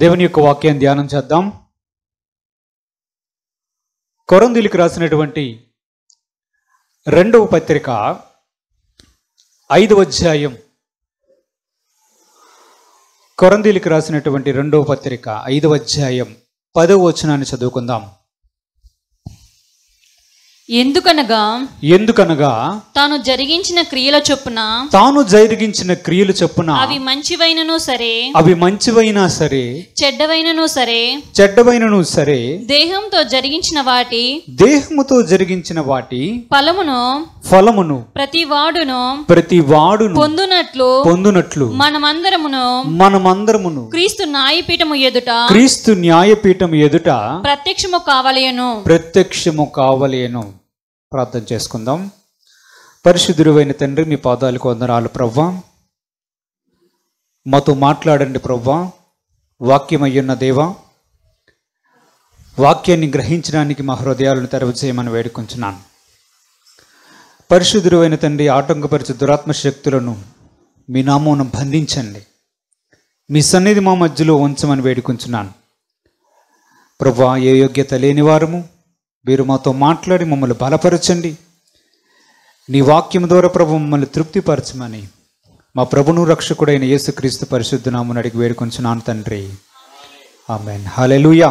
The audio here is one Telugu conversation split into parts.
దేవుని యొక్క వాక్యాన్ని ధ్యానం చేద్దాం. కొరింథీయులకు రాసినటువంటి 2వ పత్రిక 5వ అధ్యాయం. కొరింథీయులకు రాసినటువంటి 2వ పత్రిక 5వ అధ్యాయం 10వ వచనాన్ని చదువుకుందాం. ఎందుకనగా తాను జరిగించిన క్రియల చొప్పున అవి మంచివైనా సరే చెడ్డవైనను సరే దేహంతో జరిగించిన వాటి ఫలమును ప్రతివాడును పొందునట్లు మనమందరమును క్రీస్తు న్యాయపీఠము ఎదుట ప్రత్యక్షము కావలేను. ప్రార్థన చేసుకుందాం. పరిశుద్ధుడైన తండ్రి, మీ పాదాలకు వందనాలు ప్రభువా. మాతో మాట్లాడండి ప్రభువా. వాక్యమయ్యున్న దేవా, వాక్యాన్ని గ్రహించడానికి మా హృదయాలను తెరవ చేయమని వేడుకుంటున్నాను. పరిశుద్ధుడైన తండ్రి, ఆటంకపరిచే దురాత్మ శక్తులను మీ నామమున బంధించండి. మీ సన్నిధి మా మధ్యలో ఉంచమని వేడుకుంటున్నాను ప్రభువా. ఏ యోగ్యత లేని వారము మీరు మాతో మాట్లాడి మమ్మల్ని బలపరచండి. నీ వాక్యం ద్వారా ప్రభు మమ్మల్ని తృప్తిపరచమని మా ప్రభును రక్షకుడైన యేసుక్రీస్తు పరిశుద్ధ నామమున అడిగి వేడుకొంచున్నాను తండ్రి, ఆమేన్. హల్లెలూయా.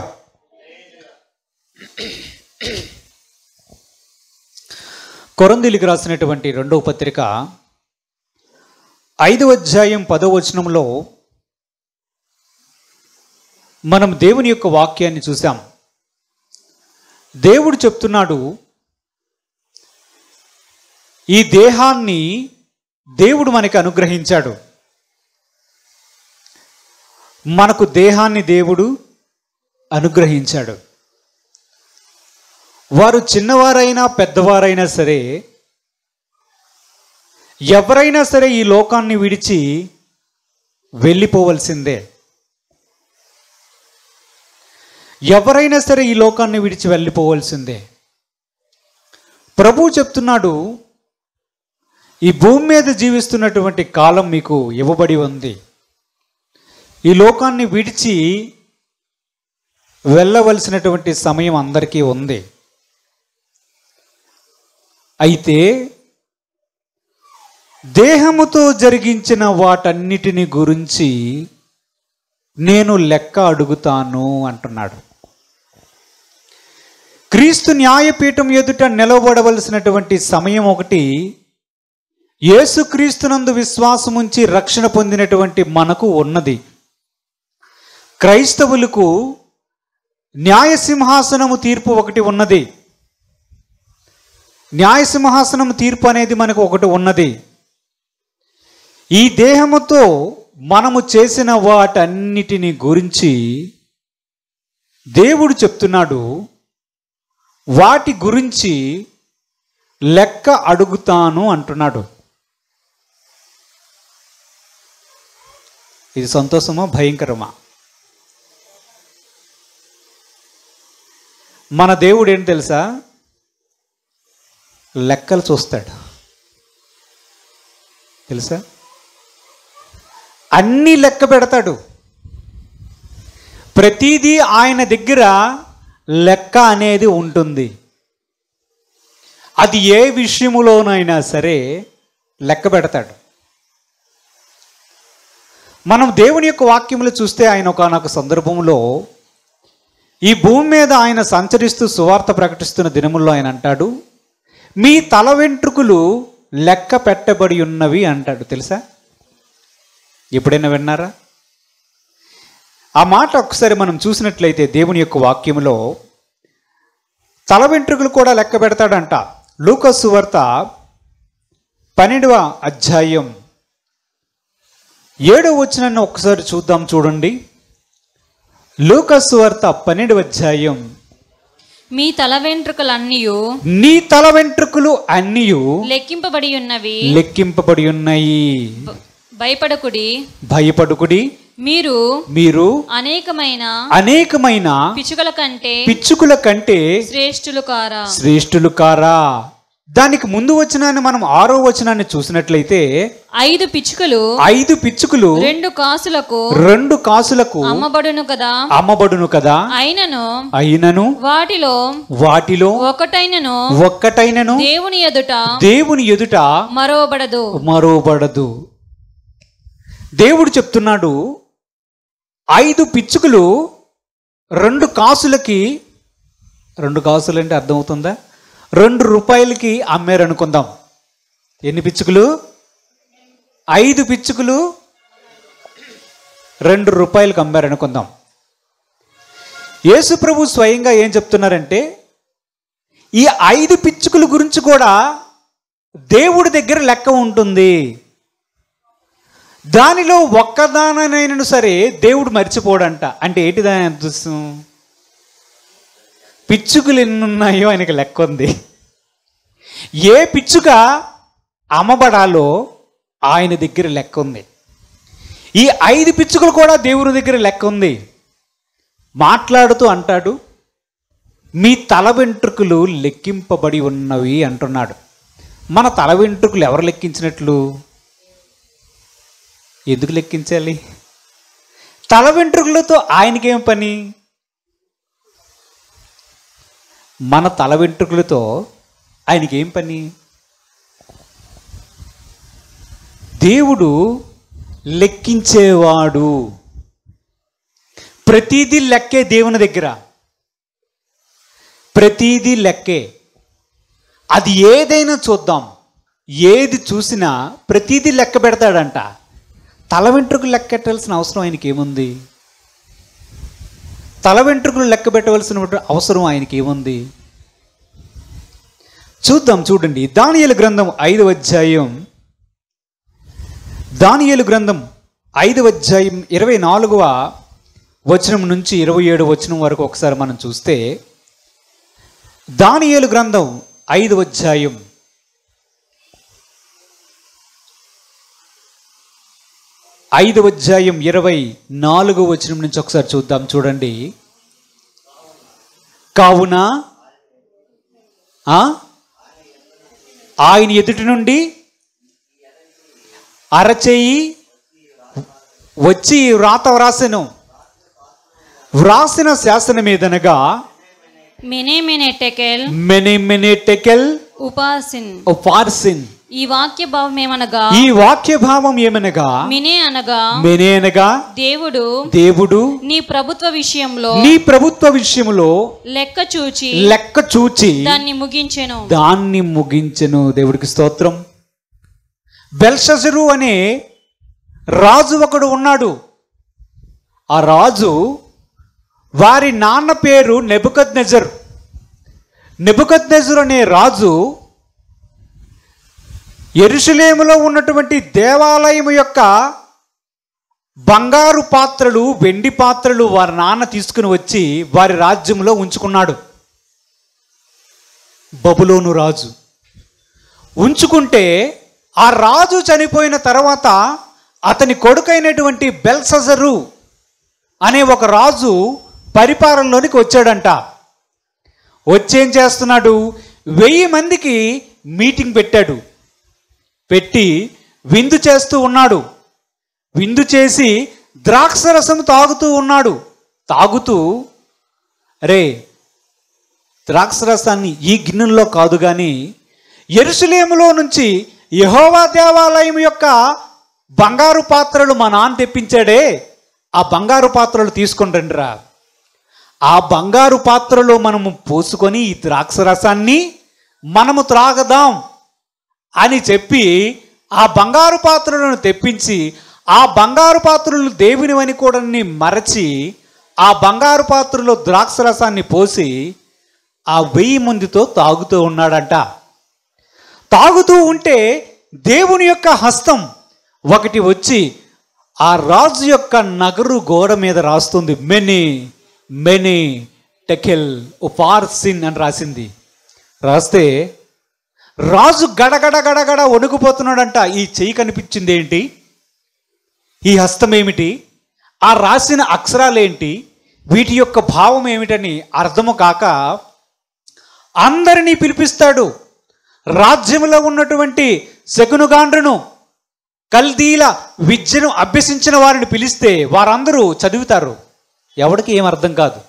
కొరింథీయులకు రాసినటువంటి 2వ పత్రిక 5వ అధ్యాయం 10వ వచనంలో మనం దేవుని యొక్క వాక్యాన్ని చూసాం. దేవుడు చెప్తున్నాడు, ఈ దేహాన్ని దేవుడు మనకి అనుగ్రహించాడు. మనకు దేహాన్ని దేవుడు అనుగ్రహించాడు. వారు చిన్నవారైనా పెద్దవారైనా సరే, ఎవరైనా సరే ఈ లోకాన్ని విడిచి వెళ్ళిపోవలసిందే. ఎవరైనా సరే ఈ లోకాన్ని విడిచి వెళ్ళిపోవలసిందే. ప్రభువు చెప్తున్నాడు, ఈ భూమి మీద జీవిస్తున్నటువంటి కాలం మీకు ఇవ్వబడి ఉంది. ఈ లోకాన్ని విడిచి వెళ్ళవలసినటువంటి సమయం అందరికీ ఉంది. అయితే దేహముతో జరిగించిన వాటన్నిటిని గురించి నేను లెక్క అడుగుతాను అంటున్నాడు. క్రీస్తు న్యాయపీఠం ఎదుట నిలబడవలసినటువంటి సమయం ఒకటి, యేసుక్రీస్తునందు విశ్వాసముంచి రక్షణ పొందినటువంటి మనకు ఉన్నది. క్రైస్తవులకు న్యాయసింహాసనము తీర్పు ఒకటి ఉన్నది. న్యాయసింహాసనము తీర్పు అనేది మనకు ఒకటి ఉన్నది. ఈ దేహముతో మనము చేసిన వాటన్నిటిని గురించి దేవుడు చెప్తున్నాడు, వాటి గురించి లెక్క అడుగుతాను అంటున్నాడు. ఇది సంతోషమా భయంకరమా? మన దేవుడు ఏంటి తెలుసా? లెక్కలు చూస్తాడు. తెలుసా? అన్నీ లెక్క పెడతాడు. ప్రతిదీ ఆయన దగ్గర లెక్క అనేది ఉంటుంది. అది ఏ విషయములోనైనా సరే లెక్క పెడతాడు. మనం దేవుని యొక్క వాక్యములు చూస్తే, ఆయన ఒకానొక సందర్భంలో ఈ భూమి మీద ఆయన సంచరిస్తూ సువార్త ప్రకటిస్తున్న దినముల్లో ఆయన అంటాడు, మీ తల వెంట్రుకలు లెక్క పెట్టబడి ఉన్నవి అంటాడు. తెలుసా? ఎప్పుడైనా విన్నారా ఆ మాట? ఒకసారి మనం చూసినట్లయితే దేవుని యొక్క వాక్యములో తల వెంట్రుకలు కూడా లెక్క పెడతాడంట. లూకా సువార్త 12వ అధ్యాయం 7వ వచనాన్ని ఒకసారి చూద్దాం. చూడండి, లూకా సువార్త 12వ అధ్యాయం. నీ తల వెంట్రుకలు అన్నీయు లెక్కింపబడి ఉన్నాయి. భయపడుకుడి మీరు అనేకమైన పిచ్చుకల కంటే శ్రేష్ఠులు కారా. దానికి ముందు వచనాన్ని మనం 6వ వచనాన్ని చూసినట్లయితే 5 పిచ్చుకలు 5 పిచ్చుకలు 2 కాసులకు అమ్మబడును కదా. అయినను వాటిలో ఒక్కటైనను దేవుని ఎదుట మరోబడదు. దేవుడు చెప్తున్నాడు, 5 పిచ్చుకలు 2 కాసులకి, 2 కాసులు అంటే అర్థమవుతుందా, 2 రూపాయలకి అమ్మారు అనుకుందాం. ఎన్ని పిచ్చుకలు? 5 పిచ్చుకలు 2 రూపాయలకు అమ్మారు అనుకుందాం. యేసు ప్రభు స్వయంగా ఏం చెప్తున్నారంటే, ఈ 5 పిచ్చుకల గురించి కూడా దేవుడి దగ్గర లెక్క ఉంటుంది. దానిలో ఒక్కదానైనా సరే దేవుడు మర్చిపోడంట. అంటే ఏంటి దాని అర్థం? పిచ్చుకలు ఎన్నున్నాయో ఆయనకి లెక్క ఉంది. ఏ పిచ్చుక అమ్మబడాలో ఆయన దగ్గర లెక్క ఉంది. ఈ 5 పిచ్చుకలు కూడా దేవుని దగ్గర లెక్క ఉంది. మాట్లాడుతూ అంటాడు, మీ తల వెంట్రుకలు లెక్కింపబడి ఉన్నవి అంటున్నాడు. మన తల వెంట్రుకలు ఎవరు లెక్కించినట్లు? ఎందుకు లెక్కించాలి? తల వెంట్రుకలతో ఆయనకేం పని? మన తల వెంట్రుకలతో ఆయనకేం పని? దేవుడు లెక్కించేవాడు. ప్రతిదీ లెక్కే దేవుని దగ్గర, ప్రతిదీ లెక్కే. అది ఏదైనా చూద్దాం, ఏది చూసినా ప్రతిదీ లెక్క పెడతాడంట. తల వెంట్రుకలు లెక్క పెట్టాల్సిన అవసరం ఆయనకి ఏముంది? తల వెంట్రుకలు లెక్క పెట్టవలసిన అవసరం ఆయనకి ఏముంది? చూద్దాం, చూడండి. దానియేలు గ్రంథం 5వ అధ్యాయం, దానియేలు గ్రంథం 5వ అధ్యాయం 24వ వచనం నుంచి 27వ వచనం వరకు ఒకసారి మనం చూస్తే, దానియేలు గ్రంథం 5వ అధ్యాయం 24వ వచనం నుంచి ఒకసారి చూద్దాం. చూడండి. కావున ఆయన ఎదుటి నుండి అరచేయి వచ్చి వ్రాసిన శాసనం ఏదనగా మెనే టెకెల్ ఉపార్సిన్. ఈ వాక్య భావం ఏమనగా మినే అనగా దేవుడు నీ ప్రభుత్వ విషయంలో లెక్క చూచి దాన్ని ముగించెను. దేవుడికి స్తోత్రం. బెల్షజరు అనే రాజు ఒకడు ఉన్నాడు. ఆ రాజు, వారి నాన్న పేరు నెబుకద్నెజర్. నెబుకద్నెజరు అనే రాజు యెరూషలేములో ఉన్నటువంటి దేవాలయం యొక్క బంగారు పాత్రలు, వెండి పాత్రలు వారి నాన్న తీసుకుని వచ్చి వారి రాజ్యంలో ఉంచుకున్నాడు. బబులోను రాజు ఉంచుకుంటే, ఆ రాజు చనిపోయిన తర్వాత అతని కొడుకైనటువంటి బెల్షజరు అనే ఒక రాజు పరిపాలనలోనికి వచ్చాడంట. వచ్చేం చేస్తున్నాడు? 1000 మందికి మీటింగ్ పెట్టి విందు చేస్తూ ఉన్నాడు. విందు చేసి ద్రాక్షరసం తాగుతూ ఉన్నాడు. తాగుతూ, అరే ద్రాక్షరసాన్ని ఈ గిన్నెల్లో కాదు కానీ యెరూషలేములో నుంచి యెహోవా దేవాలయం యొక్క బంగారు పాత్రలు మా నాన్న తెప్పించాడే, ఆ బంగారు పాత్రలు తీసుకొని రండిరా. ఆ బంగారు పాత్రలో మనము పోసుకొని ఈ ద్రాక్షరసాన్ని మనము త్రాగదాం అని చెప్పి ఆ బంగారు పాత్రలను తెప్పించి, ఆ బంగారు పాత్రలు దేవునివని కూడా మరచి ఆ బంగారు పాత్రలో ద్రాక్షరసాన్ని పోసి ఆ 1000 మందితో తాగుతూ ఉన్నాడంట. తాగుతూ ఉంటే దేవుని యొక్క హస్తం ఒకటి వచ్చి ఆ రాజు యొక్క నగరు గోడ మీద రాస్తుంది. మెనీ టెకెల్ ఉపార్సిన్ అని రాసింది. రాస్తే రాజు గడగడ వణుకుపోతున్నాడంట. ఈ చెయ్యి కనిపించింది ఏంటి? ఈ హస్తం ఏమిటి? ఆ రాసిన అక్షరాలేంటి? వీటి యొక్క భావం ఏమిటని అర్థము కాక అందరినీ పిలిపిస్తాడు. రాజ్యంలో ఉన్నటువంటి శకునుగాండ్రును, కల్దీల విద్యను అభ్యసించిన వారిని పిలిస్తే వారందరూ చదువుతారు, ఎవరికి ఏం అర్థం కాదు.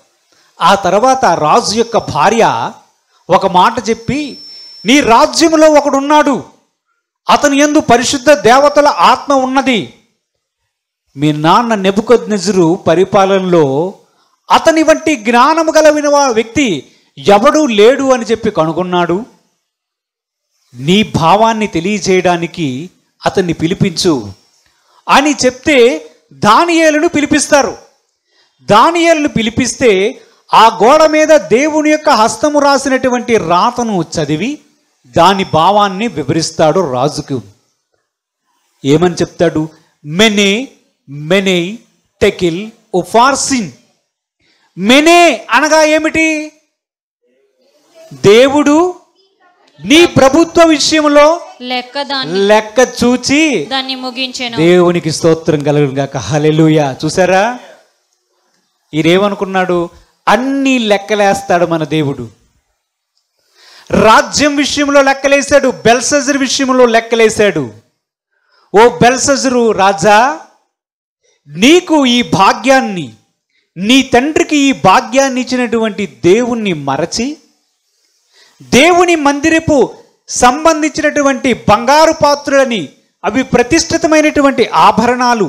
ఆ తర్వాత రాజు యొక్క భార్య ఒక మాట చెప్పి, నీ రాజ్యంలో ఒకడున్నాడు, అతని యందు పరిశుద్ధ దేవతల ఆత్మ ఉన్నది. మీ నాన్న నెబుకద్నెజరు పరిపాలనలో అతని వంటి జ్ఞానము గలవిన వ్యక్తి ఎవడూ లేడు అని చెప్పి కనుగొన్నాడు. నీ భావాన్ని తెలియజేయడానికి అతన్ని పిలిపించు అని చెప్తే దానియేలును పిలిపిస్తారు. దానియేలును పిలిపిస్తే ఆ గోడ మీద దేవుని యొక్క హస్తము రాసినటువంటి రాతను చదివి దాని భావాన్ని వివరిస్తాడు రాజుకు. ఏమని చెప్తాడు? మెనే మెనే టెకిల్ ఉఫార్సిన్. మెనే అనగా ఏమిటి? దేవుడు నీ ప్రభుత్వ విషయంలో లెక్క చూచి దాన్ని ముగించెను. దేవునికి స్తోత్రం కలుగును గాక. హల్లెలూయా. చూసారా, ఈరేమనుకున్నాడు? అన్ని లెక్కలేస్తాడు మన దేవుడు. రాజ్యం విషయంలో లెక్కలేశాడు, బెల్షస్సరు విషయంలో లెక్కలేశాడు. ఓ బెల్షస్సరు రాజా, నీకు ఈ భాగ్యాన్ని, నీ తండ్రికి ఈ భాగ్యాన్ని ఇచ్చినటువంటి దేవుణ్ణి మరచి దేవుని మందిరపు సంబంధించినటువంటి బంగారు పాత్రలని, అవి ప్రతిష్ఠితమైనటువంటి ఆభరణాలు,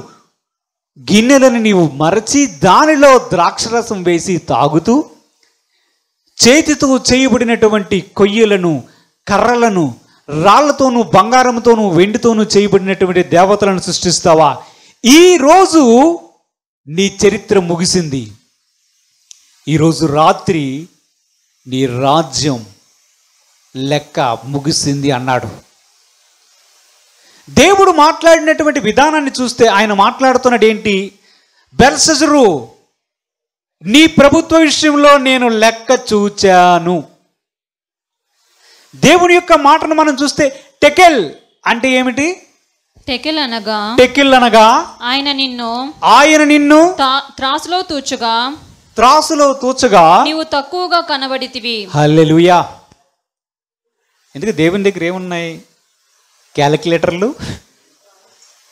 గిన్నెలను నీవు మరచి దానిలో ద్రాక్షరసం వేసి తాగుతూ చేతితో చేయబడినటువంటి కొయ్యలను, కర్రలను, రాళ్లతోనూ బంగారంతోనూ వెండితోనూ చేయబడినటువంటి దేవతలను సృష్టిస్తావా? ఈరోజు నీ చరిత్ర ముగిసింది. ఈరోజు రాత్రి నీ రాజ్యం లెక్క ముగిసింది అన్నాడు. దేవుడు మాట్లాడినటువంటి విధానాన్ని చూస్తే ఆయన మాట్లాడుతున్నాడు ఏంటి? బెల్షస్సరు, నీ ప్రభుత్వ విషయంలో నేను లెక్క చూచాను. దేవుని యొక్క మాటను మనం చూస్తే టెకెల్ అంటే ఏమిటి? టెకెల్ అనగా ఆయన నిన్ను త్రాసులో తూచగా నీవు తక్కువగా కనబడితివి. హల్లెలూయా. ఎందుకు దేవుని దగ్గర ఏమున్నాయి? క్యాలిక్యులేటర్లు,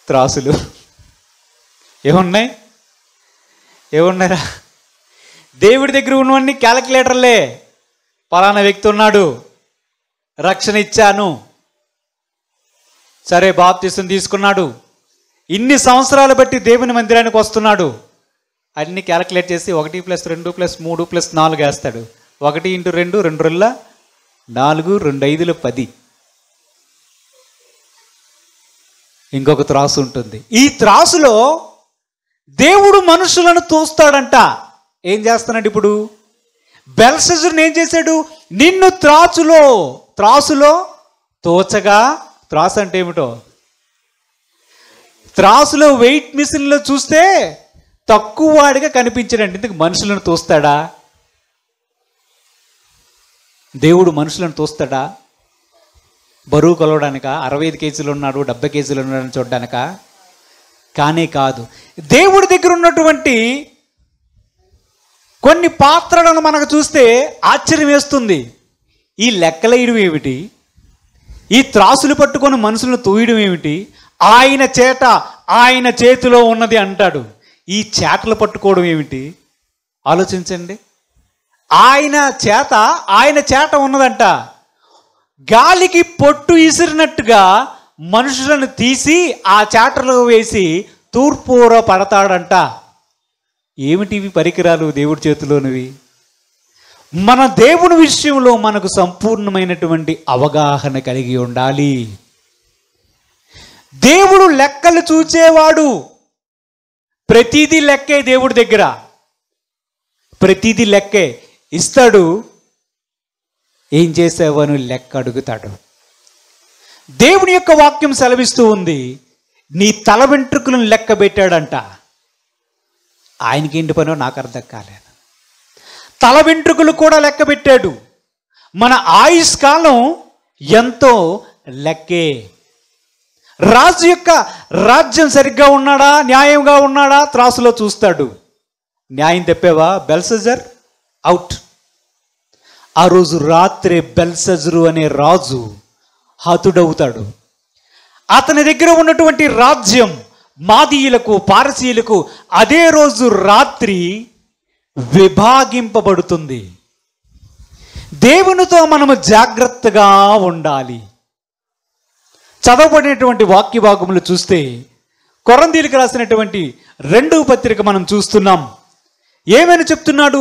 త్రాసులు. ఏమున్నాయిరా? దేవుడి దగ్గర ఉన్నవన్నీ క్యాలిక్యులేటర్లే. పలానా వ్యక్తి ఉన్నాడు, రక్షణ ఇచ్చాను, సరే బాప్తిసం తీసుకున్నాడు, ఇన్ని సంవత్సరాలు బట్టి దేవుని మందిరానికి వస్తున్నాడు, అన్ని క్యాలిక్యులేట్ చేసి 1 + 2 + 3 + 4 వేస్తాడు. 1 × 2 2 2 4 2 5 10. ఇంకొక త్రాసు ఉంటుంది. ఈ త్రాసులో దేవుడు మనుషులను తోస్తాడంట. ఏం చేస్తున్నాడు ఇప్పుడు? బెల్షస్సరుని ఏం చేశాడు? నిన్ను త్రాసులో తోచగా. త్రాసు అంటే ఏమిటో? త్రాసులో వెయిట్ మిషన్లో చూస్తే తక్కువ వాడిగా కనిపించాడంటే ఇందుకు మనుషులను తోస్తాడా? దేవుడు మనుషులను తోస్తాడా? బరువు కొలవడానిక? 65 కేజీలు ఉన్నాడు, 70 కేజీలు ఉన్నాడని చూడడానిక? కానే కాదు. దేవుడి దగ్గర ఉన్నటువంటి కొన్ని పాత్రలను మనకు చూస్తే ఆశ్చర్యం వేస్తుంది. ఈ లెక్కలేయడం ఏమిటి? ఈ త్రాసులు పట్టుకొని మనుషులను తోయడం ఏమిటి? ఆయన చేతిలో ఉన్నది అంటాడు. ఈ చేటలు పట్టుకోవడం ఏమిటి? ఆలోచించండి. ఆయన చేట ఉన్నదంట. గాలికి పొట్టు ఇసిరినట్టుగా మనుషులను తీసి ఆ చేటలో వేసి తూర్పుర పడతాడంట. ఏమిటివి పరికరాలు దేవుడి చేతిలోనివి? మన దేవుని విషయంలో మనకు సంపూర్ణమైనటువంటి అవగాహన కలిగి ఉండాలి. దేవుడు లెక్కలు చూచేవాడు. ప్రతిదీ లెక్కే దేవుడి దగ్గర. ప్రతిదీ లెక్కే. ఇస్తాడు, ఏం చేసావు అని లెక్క అడుగుతాడు. దేవుని యొక్క వాక్యం సెలవిస్తూ ఉంది, నీ తల వెంట్రుకలను లెక్క పెట్టాడంట. ఆయనకేంటి పనో నాకు అర్థం కాలేదు. తల వెంట్రుకలు కూడా లెక్క పెట్టాడు. మన ఆయుష్కాలం ఎంతో లెక్కే. రాజు యొక్క రాజ్యం సరిగ్గా ఉన్నాడా, న్యాయంగా ఉన్నాడా త్రాసులో చూస్తాడు. న్యాయం తెప్పావా బెల్షస్సర్? అవుట్. ఆ రోజు రాత్రే బెల్షస్సరు అనే రాజు హతుడవుతాడు. అతని దగ్గర ఉన్నటువంటి రాజ్యం మాదీయులకు పారసీయులకు అదే రోజు రాత్రి విభాగింపబడుతుంది. దేవునితో మనము జాగ్రత్తగా ఉండాలి. చదవబడినటువంటి వాక్య భాగములు చూస్తే కొరంథీయులకు రాసినటువంటి 2వ పత్రిక మనం చూస్తున్నాం. ఏమని చెప్తున్నాడు?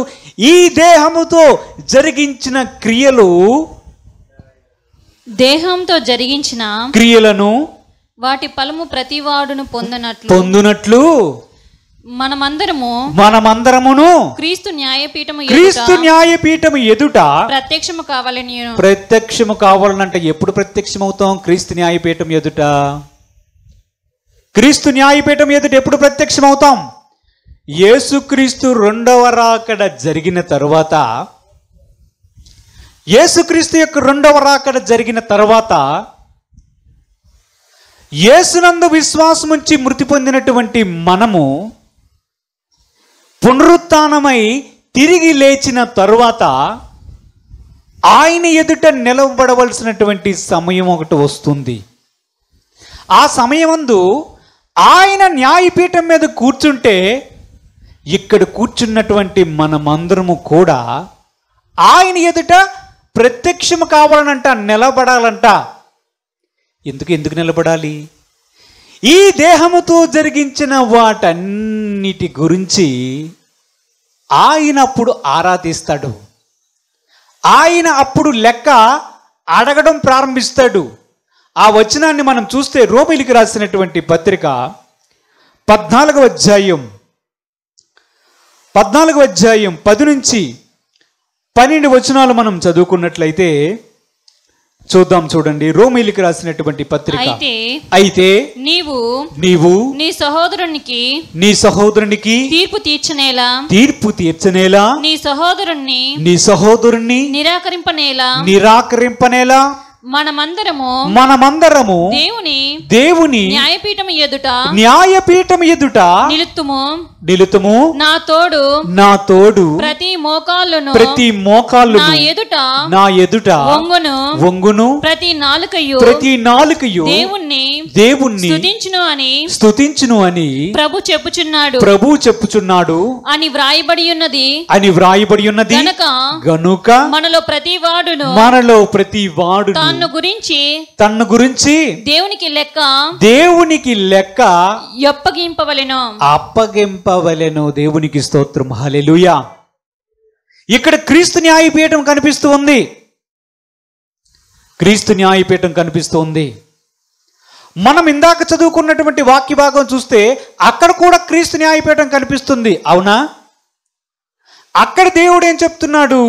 ఈ దేహముతో జరిగించిన క్రియలు, దేహంతో జరిగించిన క్రియలను వాటి ఫలము ప్రతివాడును పొందునట్లు మనమందరమును క్రీస్తు న్యాయపీఠము ఎదుట ప్రత్యక్షము కావాలనంటే ఎప్పుడు ప్రత్యక్షమవుతాం? క్రీస్తు న్యాయపీఠం ఎదుట. క్రీస్తు న్యాయపీఠం ఎదుట ఎప్పుడు ప్రత్యక్షమవుతాం? యేసుక్రీస్తు 2వ రాకడ జరిగిన తరువాత, యేసుక్రీస్తు యొక్క 2వ రాకడ జరిగిన తరువాత యేసునందు విశ్వాసముంచి మృతి పొందినటువంటి మనము పునరుత్థానమై తిరిగి లేచిన తరువాత ఆయన ఎదుట నిలబడవలసినటువంటి సమయం ఒకటి వస్తుంది. ఆ సమయమందు ఆయన న్యాయపీఠం మీద కూర్చుంటే ఇక్కడ కూర్చున్నటువంటి మనమందరము కూడా ఆయన ఎదుట ప్రత్యక్షము కావాలనంట, నిలబడాలంట. ఎందుకు నిలబడాలి? ఈ దేహముతో జరిగించిన వాటన్నిటి గురించి ఆయన అప్పుడు ఆరాధిస్తాడు. ఆయన అప్పుడు లెక్క అడగడం ప్రారంభిస్తాడు. ఆ వచనాన్ని మనం చూస్తే రోమీయులకు రాసినటువంటి పత్రిక 14వ అధ్యాయం 10 నుంచి 12 వచనాలు మనం చదువుకున్నట్లయితే చూద్దాం. చూడండి, రోమీయులకు రాసినటువంటి పత్రిక. అయితే నీవు నీ సహోదరునికి తీర్పు తీర్చనేలా నీ సహోదరుణ్ణి నిరాకరింపనేలా మనమందరము దేవుని న్యాయపీఠం ఎదుట నిలుతుము. నా తోడు ప్రతి మోకాళ్ళును నా ఎదుట వంగును. ప్రతి నాలుకయు దేవుణ్ణి స్తుతించును అని ప్రభు చెప్పుచున్నాడు అని వ్రాయబడి ఉన్నది. గనుక మనలో ప్రతి వాడు తన్ను గురించి దేవునికి లెక్క అప్పగింపవలెను. దేవునికి స్తోత్రం, హల్లెలూయా. ఇక్కడ క్రీస్తు న్యాయపీఠం కనిపిస్తూ ఉంది. క్రీస్తు న్యాయపీఠం కనిపిస్తూ ఉంది. మనం ఇందాక చదువుకున్నటువంటి వాక్య భాగం చూస్తే అక్కడ కూడా క్రీస్తు న్యాయపీఠం కనిపిస్తుంది. అవునా? అక్కడ దేవుడు ఏం చెప్తున్నాడు?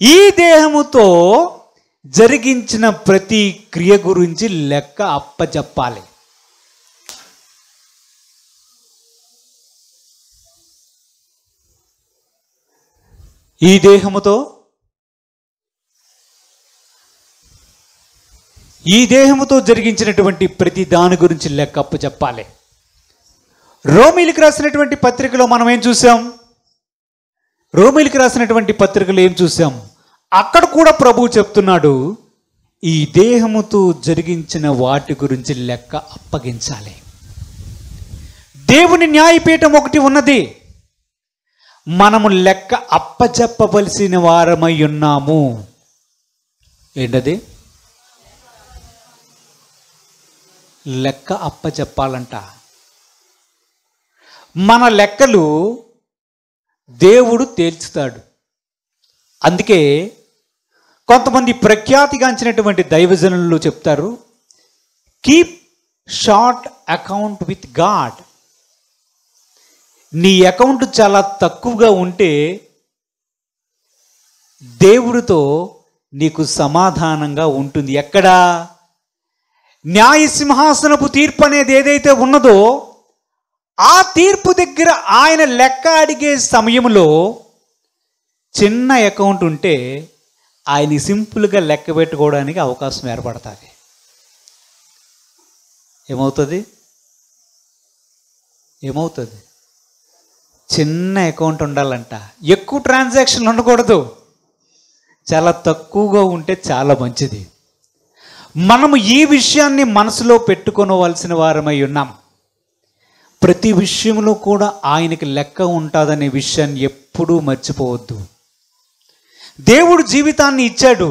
ఈ దేహముతో జరిగించిన ప్రతి క్రియ గురించి లెక్క అప్పచెప్పాలి. ఈ దేహముతో జరిగించినటువంటి ప్రతి దాని గురించి లెక్క అప్పచెప్పాలి. రోమీయులకు రాసినటువంటి పత్రికలో మనం ఏం చూసాం? అక్కడ కూడా ప్రభువు చెప్తున్నాడు, ఈ దేహముతో జరిగించిన వాటి గురించి లెక్క అప్పగించాలి. దేవుని న్యాయపీఠం ఒకటి ఉన్నది. మనము లెక్క అప్పచెప్పవలసిన వారమై ఉన్నాము. ఏంటది? లెక్క అప్పచెప్పాలంట. మన లెక్కలు దేవుడు తేల్చుతాడు. అందుకే కొంతమంది ప్రఖ్యాతిగాంచినటువంటి దైవజనులు చెప్తారు, keep short account with God. నీ అకౌంట్ చాలా తక్కువగా ఉంటే దేవుడితో నీకు సమాధానంగా ఉంటుంది. ఎక్కడా? న్యాయ సింహాసనపు తీర్పు అనేది ఏదైతే ఉన్నదో ఆ తీర్పు దగ్గర ఆయన లెక్క అడిగే సమయంలో చిన్న అకౌంట్ ఉంటే ఆయన సింపుల్గా లెక్క పెట్టుకోవడానికి అవకాశం ఏర్పడుతుంది. ఏమవుతుంది? చిన్న అకౌంట్ ఉండాలంట. ఎక్కువ ట్రాన్సాక్షన్లు ఉండకూడదు. చాలా తక్కువగా ఉంటే చాలా మంచిది. మనము ఈ విషయాన్ని మనసులో పెట్టుకోవలసిన వారమై ఉన్నాం. ప్రతి విషయంలో కూడా ఆయనకి లెక్క ఉంటుందనే విషయాన్ని ఎప్పుడూ మర్చిపోవద్దు. దేవుడు జీవితాన్ని ఇచ్చాడు,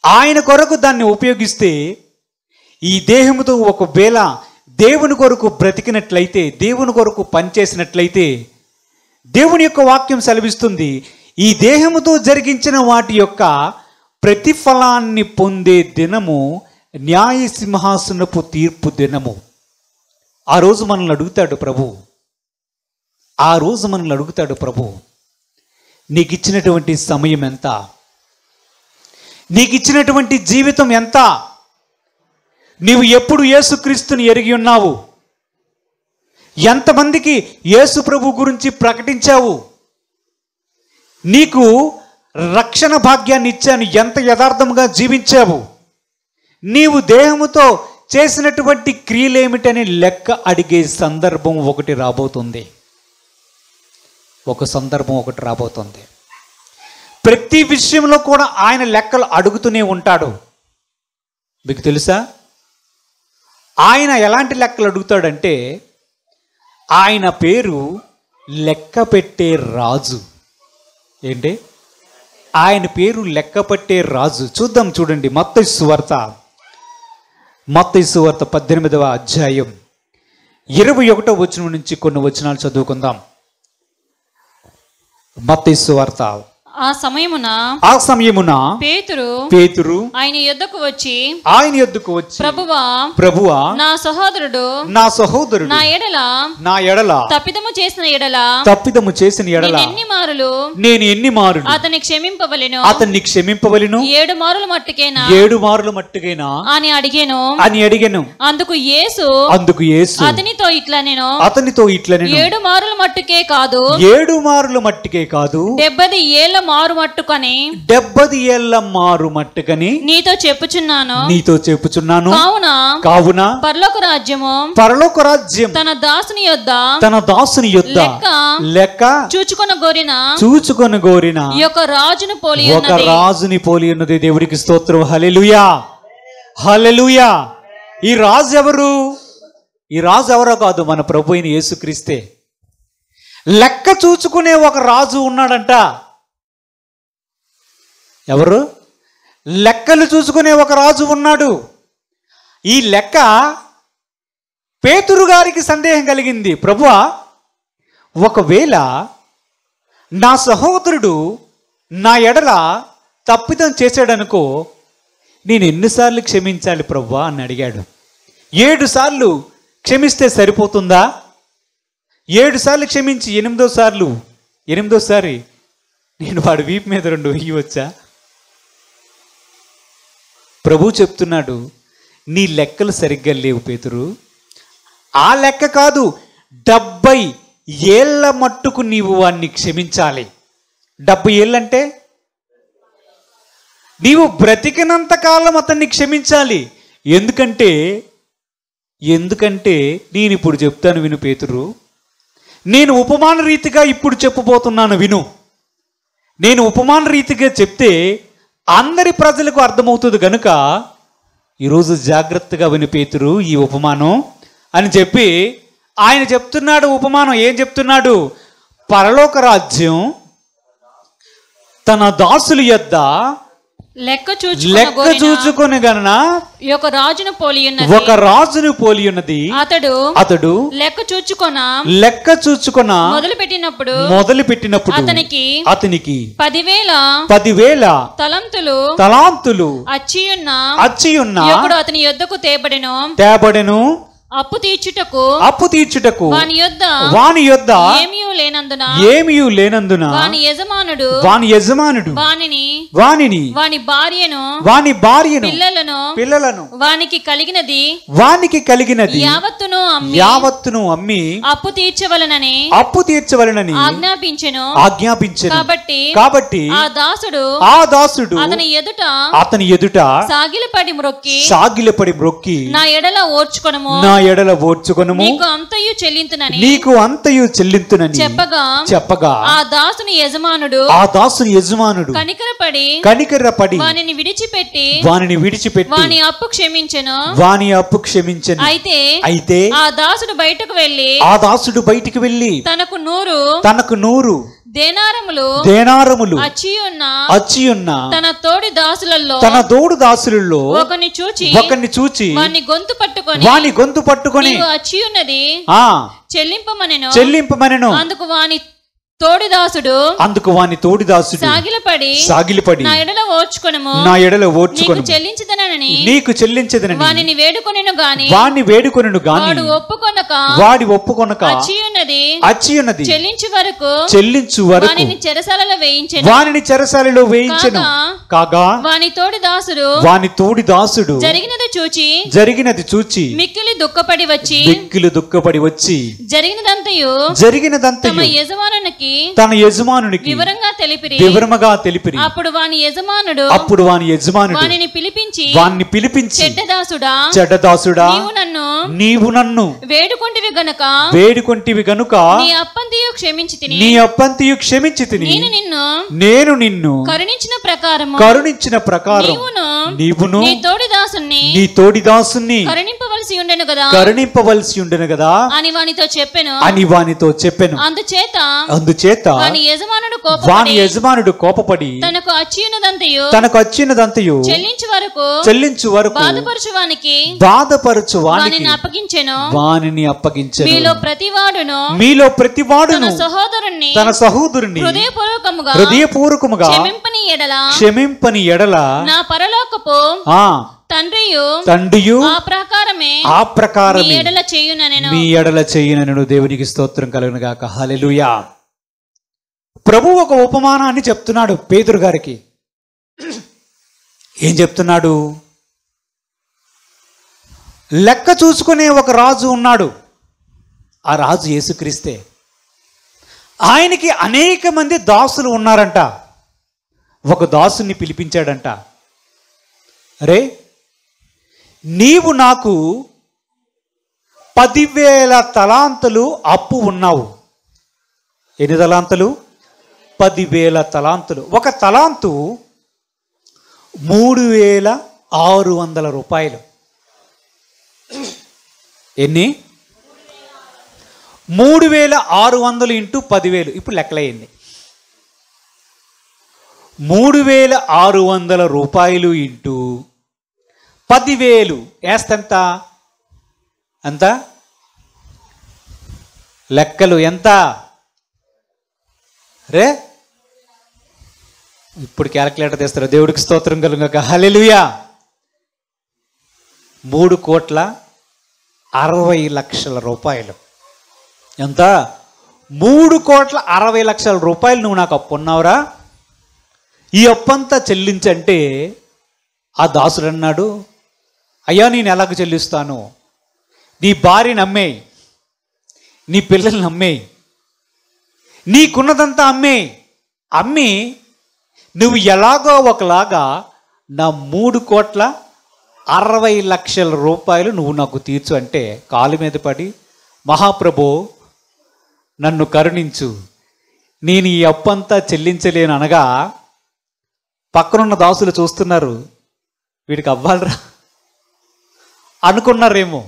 ఆయన కొరకు దాన్ని ఉపయోగిస్తే ఈ దేహముతో ఒకవేళ దేవుని కొరకు బ్రతికినట్లయితే, దేవుని కొరకు పనిచేసినట్లయితే, దేవుని యొక్క వాక్యం సెలవిస్తుంది, ఈ దేహముతో జరిగించిన వాటి యొక్క ప్రతిఫలాన్ని పొందే దినము న్యాయ సింహాసనపు తీర్పు దినము. ఆ రోజు మనల్ని అడుగుతాడు ప్రభు, ఆ రోజు మనల్ని అడుగుతాడు ప్రభు, నీకు ఇచ్చినటువంటి సమయం ఎంత, నీకు ఇచ్చినటువంటి జీవితం ఎంత, నీవు ఎప్పుడు యేసుక్రీస్తుని ఎరిగి ఉన్నావు, ఎంతమందికి యేసు ప్రభు గురించి ప్రకటించావు, నీకు రక్షణ భాగ్యాన్ని ఇచ్చాను, ఎంత యథార్థముగా జీవించావు, నీవు దేహముతో చేసినటువంటి క్రియలేమిటని లెక్క అడిగే సందర్భం ఒకటి రాబోతుంది. ఒక సందర్భం ఒకటి రాబోతుంది. ప్రతి విషయంలో కూడా ఆయన లెక్కలు అడుగుతూనే ఉంటాడు. మీకు తెలుసా ఆయన ఎలాంటి లెక్కలు అడుగుతాడంటే, ఆయన పేరు లెక్క పెట్టే రాజు. ఏంటి? ఆయన పేరు లెక్క పెట్టే రాజు. చూద్దాం, చూడండి, మత్తయి సువార్త 18వ అధ్యాయం 21వ వచనం నుంచి కొన్ని వచనాలు చదువుకుందాం. మత్తయి సువార్త ఆ సమయమున పేతురు ఆయన యొద్దకు వచ్చి ప్రభువా నా సహోదరుడు నా ఎడల తప్పిదము చేసిన ఎడల నేను ఎన్ని మారులు అతన్ని క్షమింపవలెను 7 మారుల మట్టుకేనా అని అడిగాను. అందుకు యేసు అతనితో ఇట్లా నేను 7 మారుల మట్టుకే కాదు 70 ఏళ్ల మారు మట్టుకని నీతో చెప్పుచున్నాను. కావున పరలోక రాజ్యం తన దాసుని యొద్ద లెక్క చూచుకొన గోరిన ఒక రాజుని పోలి ఉన్నది. దేవుడికి స్తోత్రం. హల్లెలూయా, హల్లెలూయా. ఈ రాజు ఎవరో కాదు, మన ప్రభు అయిన యేసుక్రీస్తే. లెక్క చూచుకునే ఒక రాజు ఉన్నాడంట. ఎవరు? లెక్కలు చూసుకునే ఒక రాజు ఉన్నాడు. ఈ లెక్క పేతురు గారికి సందేహం కలిగింది. ప్రభువా, ఒకవేళ నా సహోదరుడు నా ఎడల తప్పిదం చేశాడనుకో, నేను ఎన్నిసార్లు క్షమించాలి ప్రభువా అని అడిగాడు. 7 సార్లు క్షమిస్తే సరిపోతుందా? 7 సార్లు క్షమించి 8వ సారి నేను వాడి వీపు మీద 2 వెయ్యవచ్చా? ప్రభు చెప్తున్నాడు, నీ లెక్కలు సరిగ్గా లేవు పేతురు. ఆ లెక్క కాదు, 70 ఏళ్ల మట్టుకు నీవు వాడిని క్షమించాలి. 70 ఏళ్ళంటే నీవు బ్రతికినంత కాలం అతన్ని క్షమించాలి. ఎందుకంటే నేను ఇప్పుడు చెప్తాను విను పేతురు. నేను ఉపమాన రీతిగా ఇప్పుడు చెప్పబోతున్నాను విను. నేను ఉపమాన రీతిగా చెప్తే అందరి ప్రజలకు అర్థమవుతుంది గనుక ఈరోజు జాగ్రత్తగా విను పేతురు ఈ ఉపమానం అని చెప్పి ఆయన చెప్తున్నాడు. ఉపమానం ఏం చెప్తున్నాడు? పరలోక రాజ్యం తన దాసుల యొద్ద లెక్క చూచుకొని గనన ఒక రాజును పోలి ఉన్నది. అతడు లెక్క చూచుకొన మొదలు పెట్టినప్పుడు అతనికి 10,000 తలాంతులు అచ్చియున్న అతని యొద్దకు తేబడెను. అప్పు తీర్చుటకు వాని యొద్ద ఏమీ లేనందున వాని యజమానుడు వాని భార్యను పిల్లలను వానికి కలిగినది యావత్తును అమ్మి అప్పు తీర్చవలనని ఆజ్ఞాపించెను. కాబట్టి ఆ దాసుడు అతని ఎదుట సాగిలపడి మ్రొక్కి నా ఎడల ఓర్చుకొనుము నీకు అంతయు చెల్లింతునని చెప్పగా ఆ దాసుని యజమానుడు కనికరపడి వానిని విడిచిపెట్టి వాని అప్పు క్షమించెను. అయితే ఆ దాసుడు బయటకు వెళ్ళి తనకు 100 దేనారములు అచ్చియున్న తన తోడి దాసులలో ఒకని చూచి వాని గొంతు పట్టుకొని నీవు అచ్చియున్నది చెల్లింపమనెను. అందుకు వాని తోడి దాసుడు సాగిలపడి నా ఎడల ఓర్చుకొనుము నీకు చెల్లించదనని వానిని వేడుకొనెను గాని వాడు ఒప్పుకొనక అచ్చియున్నది చెల్లించు వరకు వానిని చెరసాలలో వేయించెను. కాగా వాని తోడి దాసుడు జరిగినది చూచి మిక్కిలి దుఃఖపడి వచ్చి జరిగినదంతయు తన యజమానునికి వివరంగా తెలిపిరి. అప్పుడు వాని యజమానుడు వానిని పిలిపించి చెడ్డదాసుడా నీవు నన్ను వేడుకొంటివి గనుక నీ అప్పంతియు క్షమించితిని. నేను నిన్ను కరుణించిన ప్రకారం నీవును నీ తోడి దాసుని కరుణింపవలసి ఉండెను కదా అని వానితో చెప్పెను. అందుచేత వాని యజమానుడు కోపపడి తనకు అచ్చినదంతయు చెల్లించు వరకు బాధపరచు వానిని అప్పగించెను. మీలో ప్రతివాడును తన సహోదరుని హృదయపూర్వకముగా క్షమింపని ఎడల నా పరలోకపు తండ్రియు ఆ ప్రకారమే మీ ఎడల చేయునను. దేవునికి స్తోత్రం కలుగును గాక. హల్లెలూయా. ప్రభు ఒక ఉపమానాన్ని చెప్తున్నాడు పేతురు గారికి. ఏం చెప్తున్నాడు? లెక్క చూసుకునే ఒక రాజు ఉన్నాడు. ఆ రాజు యేసుక్రీస్తే. ఆయనకి అనేక మంది దాసులు ఉన్నారంట. ఒక దాసుని పిలిపించాడంట. అరే, నీవు నాకు 10,000 తలాంతులు అప్పు ఉన్నావు. ఎన్ని తలాంతులు? 10,000 తలాంతులు. ఒక తలాంతు 3,600 రూపాయలు. ఎన్ని? 3,600 ఇంటూ 10,000. ఇప్పుడు లెక్కలయ్యింది. 3,600 రూపాయలు ఇంటూ 10,000 వేస్తంత అంత లెక్కలు ఎంత రే? ఇప్పుడు క్యాలిక్యులేటర్ తెస్తారు. దేవుడికి స్తోత్రం కలుగాక. హల్లెలూయా. 3,60,00,000 రూపాయలు. ఎంత? 3,60,00,000 రూపాయలు నువ్వు నాకు అప్పు ఉన్నావురా, ఈ అప్పంతా చెల్లించంటే ఆ దాసుడు అన్నాడు, అయ్యా నేను ఎలాగ చెల్లిస్తాను? నీ భార్యని అమ్మేయి, నీ పిల్లల్ని అమ్మేయి, నీకున్నదంతా అమ్మి నువ్వు ఎలాగో ఒకలాగా నా 3,60,00,000 రూపాయలు నువ్వు నాకు తీర్చు అంటే కాలు మీద పడి, మహాప్రభో నన్ను కరుణించు, నేను ఈ అప్పంతా చెల్లించలేను అనగా పక్కనున్న దాసులు చూస్తున్నారు, వీడికి అవ్వాలరా అనుకున్నారేమో.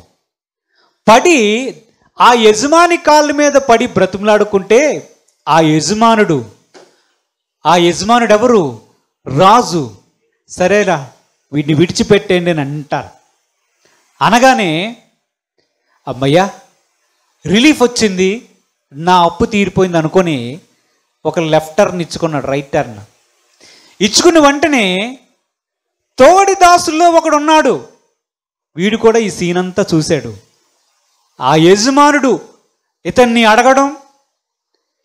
పడి ఆ యజమాని కాళ్ళ మీద పడి బ్రతిమలాడుకుంటే ఆ యజమానుడు ఎవరు? రాజు. సరేరా వీడిని విడిచిపెట్టండి అని అంటారు. అనగానే అమ్మయ్యా రిలీఫ్ వచ్చింది, నా అప్పు తీరిపోయింది అనుకొని ఒక లెఫ్ట్ టర్న్ ఇచ్చుకున్నాడు, రైట్ టర్న్ ఇచ్చుకున్న వెంటనే తోడి దాసుల్లో ఒకడు ఉన్నాడు. వీడు కూడా ఈ సీన్ అంతా చూశాడు. ఆ యజమానుడు ఇతన్ని అడగడం,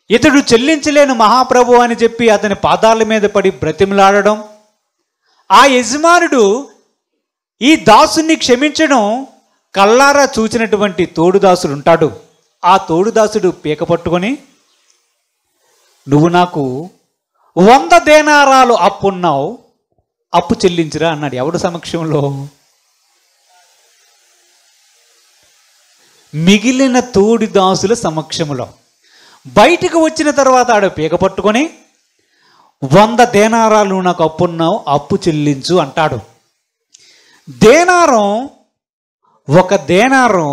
ఇతడు చెల్లించలేను మహాప్రభు అని చెప్పి అతని పాదాల మీద పడి బ్రతిమలాడడం, ఆ యజమానుడు ఈ దాసుని క్షమించడం కల్లారా చూచినటువంటి తోడుదాసుడు ఉంటాడు. ఆ తోడుదాసుడు పీక పట్టుకొని, నువ్వు నాకు 100 దేనారాలు అప్పున్నావు, అప్పు చెల్లించురా అన్నాడు. ఎవడు సమక్షంలో? మిగిలిన తోడిదాసుల సమక్షంలో. బయటికి వచ్చిన తర్వాత ఆడు పీక పట్టుకొని 100 దేనారాలు నాకు అప్పున్నావు, అప్పు చెల్లించు అంటాడు. దేనారం, ఒక దేనారం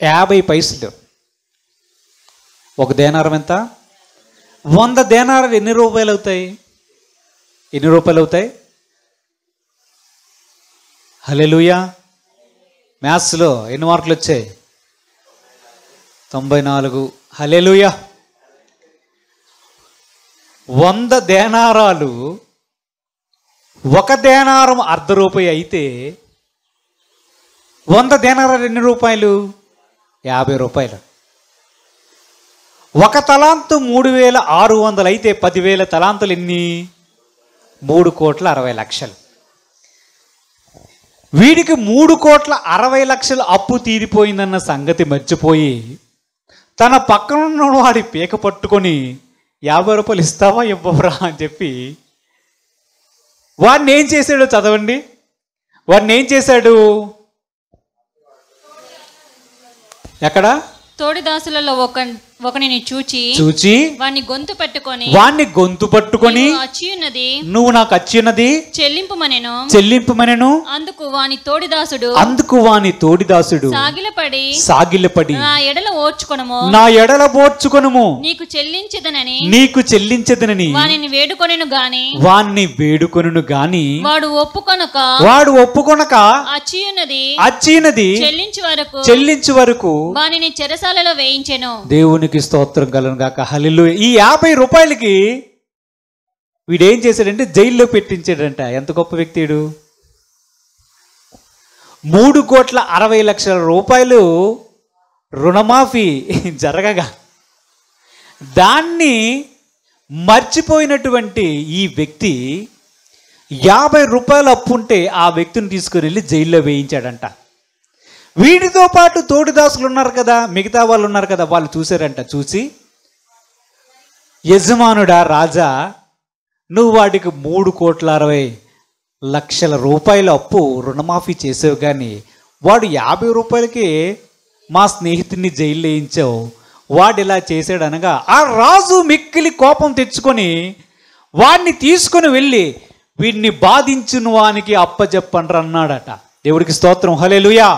50 పైసలు. ఒక దేనారం ఎంత? 100 దేనారాలు ఎన్ని రూపాయలు అవుతాయి? ఎన్ని రూపాయలు అవుతాయి? హల్లెలూయా. మ్యాథ్స్లో ఎన్ని మార్కులు వచ్చాయి? 94. హల్లెలూయా. 100 దేనారాలు, ఒక దేనారం ₹1 అయితే 100 దేనారాలు ఎన్ని రూపాయలు? 50 రూపాయలు. ఒక తలాంతు 3600 అయితే 10,000 తలాంతులు ఎన్ని? 3,60,00,000. వీడికి 3,60,00,000 అప్పు తీరిపోయిందన్న సంగతి మర్చిపోయి తన పక్కన ఉన్న వాడి పీక పట్టుకొని 50 రూపాయలు ఇస్తావా ఇవ్వరా అని చెప్పి వాడిని ఏం చేశాడో చదవండి. వాడిని ఏం చేశాడు? ఎక్కడ? తోడిదాసులలో ఒకనిని చూచి వాణ్ణి గొంతు పట్టుకొని అచ్చియున్నది, నువ్వు నాకు అచ్చియున్నది చెల్లింపుమనెను. అందుకు వాని తోడిదాసుడు సాగిలపడి నా ఎడల ఓర్చుకొనుము, నీకు చెల్లించదనని వానిని వేడుకొనెను గాని వాడు ఒప్పుకొనక అచ్చియున్నది చెల్లించు వరకు వానిని చెరసాలలో వేయించెను. దేవునికి స్తోత్రం కలుగును గాక. హల్లెలూయా. ఈ 50 రూపాయలకి వీడేం చేశాడంటే జైల్లో పెట్టించాడంట. ఎంత గొప్ప వ్యక్తిడు! 3,60,00,000 రూపాయలు రుణమాఫీ జరగగా దాన్ని మర్చిపోయినటువంటి ఈ వ్యక్తి 50 రూపాయలు అప్పుంటే ఆ వ్యక్తిని తీసుకుని వెళ్ళి జైల్లో వేయించాడంట. వీడితో పాటు తోడిదాసులు ఉన్నారు కదా, మిగతా వాళ్ళు ఉన్నారు కదా, వాళ్ళు చూశారంట. చూసి, యజమానుడా, రాజా, నువ్వు వాడికి 3,60,00,000 రూపాయల అప్పు రుణమాఫీ చేసావు, కానీ వాడు 50 రూపాయలకి మా స్నేహితుడిని జైల్లో వేయించావు, వాడు ఇలా చేశాడు అనగా ఆ రాజు మిక్కిలి కోపం తెచ్చుకొని వాడిని తీసుకొని వెళ్ళి వీడిని బాధించిన వానికి అప్పచెప్పండి అన్నాడట. దేవుడికి స్తోత్రం. హల్లెలూయా,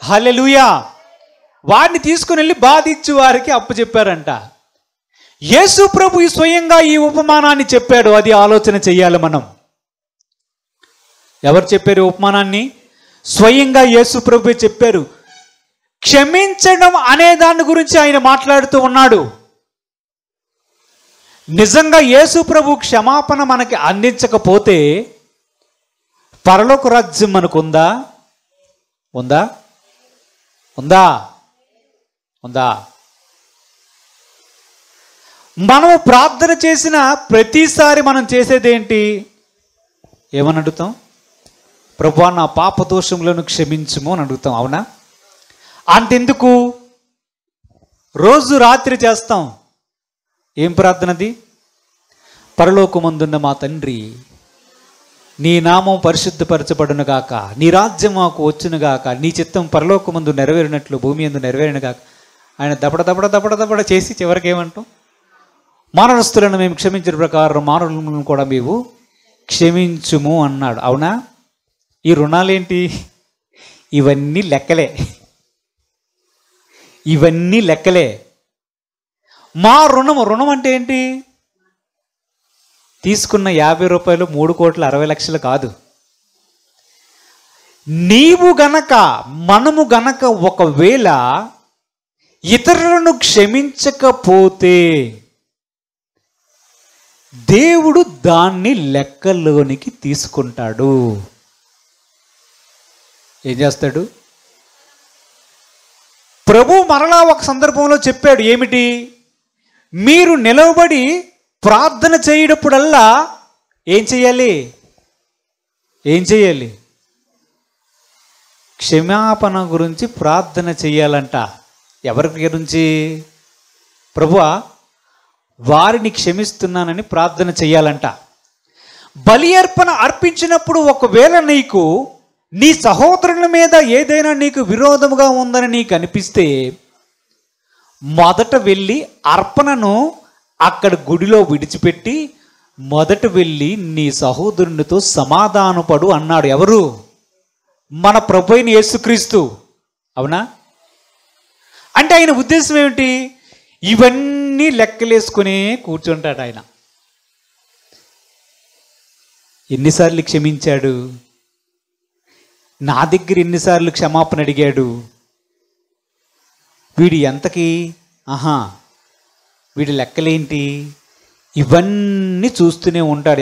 హల్లెలూయా. వాడిని తీసుకుని వెళ్ళి బాధించు వారికి అప్పచెప్పారంట. యేసు ప్రభు స్వయంగా ఈ ఉపమానాన్ని చెప్పాడు. అది ఆలోచన చెయ్యాలి మనం. ఎవరు చెప్పారు ఉపమానాన్ని? స్వయంగా యేసు ప్రభు చెప్పారు. క్షమించడం అనే దాని గురించి ఆయన మాట్లాడుతూ ఉన్నాడు. నిజంగా యేసు ప్రభు క్షమాపణ మనకి అందించకపోతే పరలోక రాజ్యం మనకుందా? ఉందా? ఉందా? ఉందా? మనము ప్రార్థన చేసిన ప్రతిసారి మనం చేసేది ఏంటి? ఏమని అడుగుతాం? ప్రభువా, నా పాప దోషములను క్షమించుము అని అడుగుతాం. అవునా? అంతెందుకు, రోజు రాత్రి చేస్తాం. ఏం ప్రార్థనది? పరలోకమందున్న మా తండ్రి, నీ నామం పరిశుద్ధపరచబడును గాక, నీ రాజ్యం మాకు వచ్చును గాక, నీ చిత్తం పరలోకమందు నెరవేరినట్లు భూమి యందు నెరవేరును గాక. ఆయన దపడ చేసి చివరికి ఏమంటాం? మానవస్తులను మేము క్షమించిన ప్రకారం మానవులను కూడా మేము క్షమించుము అన్నాడు. అవునా? ఈ రుణాలేంటి? ఇవన్నీ లెక్కలే, ఇవన్నీ లెక్కలే. మా రుణం అంటే ఏంటి? తీసుకున్న 50 రూపాయలు 3,60,00,000 కాదు. మనము గనక ఒకవేళ ఇతరులను క్షమించకపోతే దేవుడు దాన్ని లెక్కలోనికి తీసుకుంటాడు. ఏం చేస్తాడు? ప్రభు మరలా ఒక సందర్భంలో చెప్పాడు. ఏమిటి? మీరు నిలవబడి ప్రార్థన చేయడప్పుడల్లా ఏం చేయాలి? క్షమాపణ గురించి ప్రార్థన చేయాలంట. ఎవరి గురించి? ప్రభువా, వారిని క్షమిస్తున్నానని ప్రార్థన చేయాలంట. బలి అర్పణ అర్పించినప్పుడు ఒకవేళ నీకు నీ సహోదరుల మీద ఏదైనా నీకు విరోధముగా ఉందని నీకు అనిపిస్తే మొదట వెళ్ళి అర్పణను అక్కడ గుడిలో విడిచిపెట్టి మొదట వెళ్ళి నీ సహోదరునితో సమాధానపడు అన్నాడు. ఎవరు? మన ప్రభు అయిన యేసుక్రీస్తు. అవునా? అంటే ఆయన ఉద్దేశం ఏమిటి? ఇవన్నీ లెక్కలేసుకుని కూర్చుంటాడు ఆయన. ఎన్నిసార్లు క్షమించాడు? నా దగ్గర ఎన్నిసార్లు క్షమాపణ అడిగాడు? వీడి ఎంతకి? వీడి లెక్కలేంటి? ఇవన్నీ చూస్తూనే ఉంటాడు.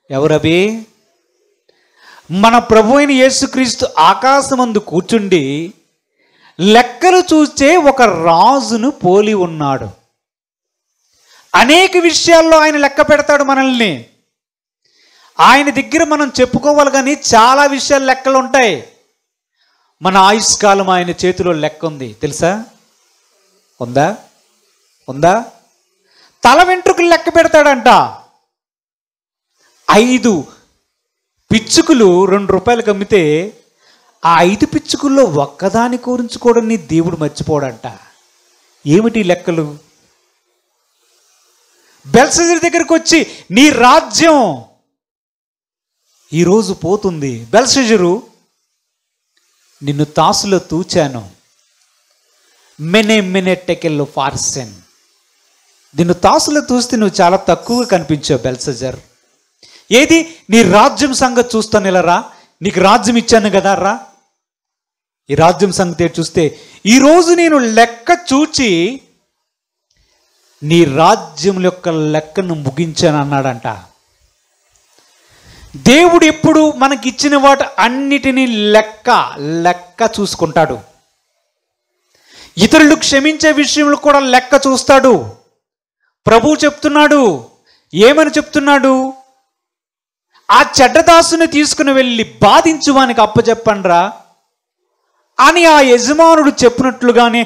ఎవరవి? మన ప్రభు అయిన యేసుక్రీస్తు ఆకాశమందు కూర్చుండి లెక్కలు చూస్తే ఒక రాజును పోలి ఉన్నాడు. అనేక విషయాల్లో ఆయన లెక్క పెడతాడు మనల్ని. ఆయన దగ్గర మనం చెప్పుకోవాలి, కానీ చాలా విషయాలు లెక్కలు ఉంటాయి. మన ఆయుష్కాలం ఆయన చేతిలో లెక్క ఉంది, తెలుసా? ఉందా? తల వెంట్రుకలు లెక్క పెడతాడంట. 5 పిచ్చుకలు 2 రూపాయలకు అమ్మితే ఆ 5 పిచ్చుకల్లో ఒక్కదాని గురించి కూడా నీ దేవుడు మర్చిపోడంట. ఏమిటి లెక్కలు? బెల్షస్సర్ దగ్గరికి వచ్చి నీ రాజ్యం ఈరోజు పోతుంది, బెల్షస్సరు నిన్ను తాసులో తూచాను, మెనే టెకెల్లో ఫార్సెన్, నిన్ను తాసులో తూస్తే నువ్వు చాలా తక్కువగా కనిపించావు బెల్షస్సర్. ఏది నీ రాజ్యం సంగతి చూస్తాను, ఇలా రా, నీకు రాజ్యం ఇచ్చాను కదా, రా, ఈ రాజ్యం సంగతి చూస్తే ఈరోజు నేను లెక్క చూచి నీ రాజ్యం యొక్క లెక్కను ముగించాను అన్నాడంట. దేవుడు ఎప్పుడు మనకిచ్చిన వాటి అన్నిటినీ లెక్క చూసుకుంటాడు. ఇతరులు క్షమించే విషయంలో కూడా లెక్క చూస్తాడు. ప్రభువు చెప్తున్నాడు, ఏమని చెప్తున్నాడు? ఆ చెడ్డదాసుని తీసుకుని వెళ్ళి బాధించు వానికి అప్పచెప్పండ్రా అని ఆ యజమానుడు చెప్పినట్లుగానే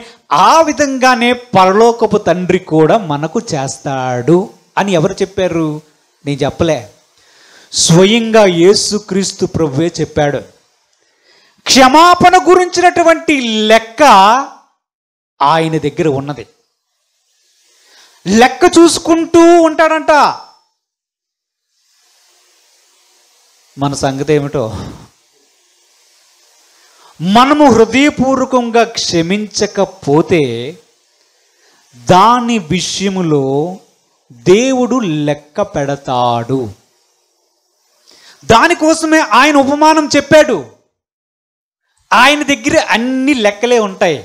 ఆ విధంగానే పరలోకపు తండ్రి కూడా మనకు చేస్తాడు అని ఎవరు చెప్పారు? నేను చెప్పలే, స్వయంగా యేసుక్రీస్తు ప్రభువే చెప్పాడు. క్షమాపణ గురించినటువంటి లెక్క ఆయన దగ్గర ఉన్నది. లెక్క చూసుకుంటూ ఉంటాడంట. మన సంగతి ఏమిటో? మనము హృదయపూర్వకంగా క్షమించకపోతే దాని విషయములో దేవుడు లెక్క పెడతాడు. దానికోసమే ఆయన ఉపమానం చెప్పాడు. ఆయన దగ్గర అన్ని లెక్కలే ఉంటాయి.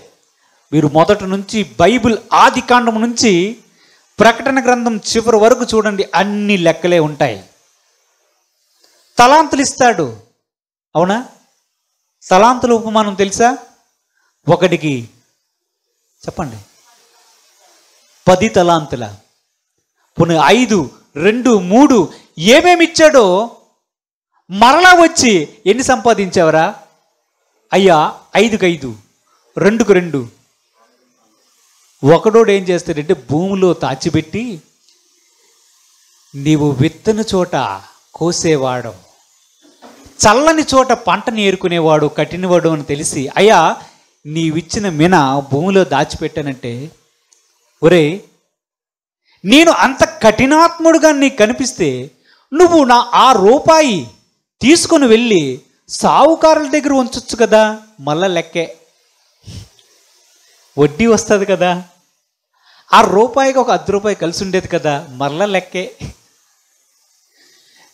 మీరు మొదటి నుంచి బైబిల్ ఆది కాండం నుంచి ప్రకటన గ్రంథం చివరి వరకు చూడండి, అన్ని లెక్కలే ఉంటాయి. తలాంతులు ఇస్తాడు, అవునా? తలాంతుల ఉపమానం తెలుసా? ఒకటికి చెప్పండి 10 తలాంతుల, పోనీ 5, 2, 3 ఏమేమి ఇచ్చాడో మరలా వచ్చి ఎన్ని సంపాదించావరా? అయ్యా 5కి 5, 2కి 2. ఒకడోడు ఏం చేస్తాడంటే భూమిలో దాచిపెట్టి నీవు విత్తని చోట కోసేవాడు, చల్లని చోట పంటని ఏరుకునేవాడు, కట్టినవాడు అని తెలిసి, అయ్యా నీవిచ్చిన మిన భూమిలో దాచిపెట్టానంటే, ఒరే నేను అంత కఠినాత్ముడుగా నీకు కనిపిస్తే నువ్వు నా ఆ రూపాయి తీసుకొని వెళ్ళి సావుకారుల దగ్గర ఉంచొచ్చు కదా, మళ్ళా లెక్కే, వడ్డీ వస్తుంది కదా, ఆ రూపాయికి ఒక 10 రూపాయలు కలిసి ఉండేది కదా, మళ్ళా లెక్కే.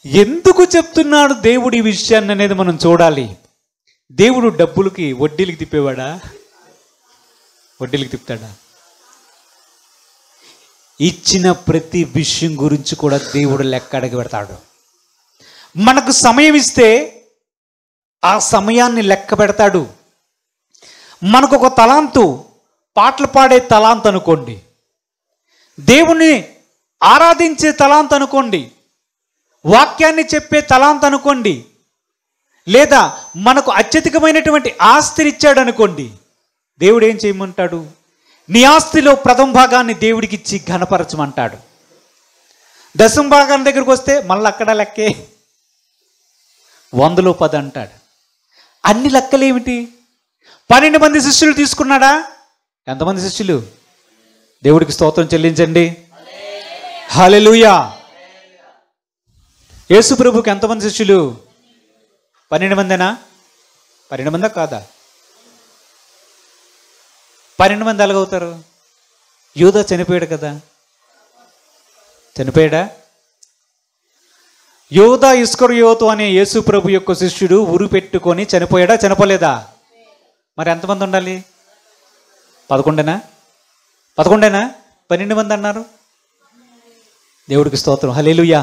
ఎందుకు చెప్తున్నాడు దేవుడు ఈ విషయాన్ని అనేది మనం చూడాలి. దేవుడు డబ్బులకి వడ్డీలకి తిప్పేవాడా? వడ్డీలకి తిప్పుతాడా? ఇచ్చిన ప్రతి విషయం గురించి కూడా దేవుడు లెక్క అడిగి పెడతాడు. మనకు సమయం ఇస్తే ఆ సమయాన్ని లెక్క పెడతాడు. మనకు ఒక తలాంతు, పాటలు పాడే తలాంతు అనుకోండి, దేవుణ్ణి ఆరాధించే తలాంతు అనుకోండి, వాక్యాన్ని చెప్పే తలాంతు అనుకోండి, లేదా మనకు అత్యధికమైనటువంటి ఆస్తిని ఇచ్చాడు అనుకోండి, దేవుడు ఏం చేయమంటాడు? నీ ఆస్తిలో ప్రథమ భాగాన్ని దేవుడికి ఇచ్చి ఘనపరచమంటాడు. దశమ భాగాన్ని దగ్గరికి వస్తే మళ్ళీ అక్కడ లెక్కే, 100లో 10 అంటాడు. అన్ని లెక్కలేమిటి? 12 మంది శిష్యులు తీసుకున్నాడా? ఎంతమంది శిష్యులు? దేవుడికి స్తోత్రం చెల్లించండి. హల్లెలూయా. యేసు ప్రభుకి ఎంతమంది శిష్యులు? 12 మందేనా? 12 మందా కాదా? 12 మంది ఎలాగవుతారు? యూదా చనిపోయాడు కదా, చనిపోయాడా? యూదా ఇస్కరియోతు అనే యేసు ప్రభు యొక్క శిష్యుడు ఉరి పెట్టుకొని చనిపోయాడా, చనిపోలేదా? మరి ఎంతమంది ఉండాలి? 11 12 మంది అన్నారు. దేవుడికి స్తోత్రం. హల్లెలూయా.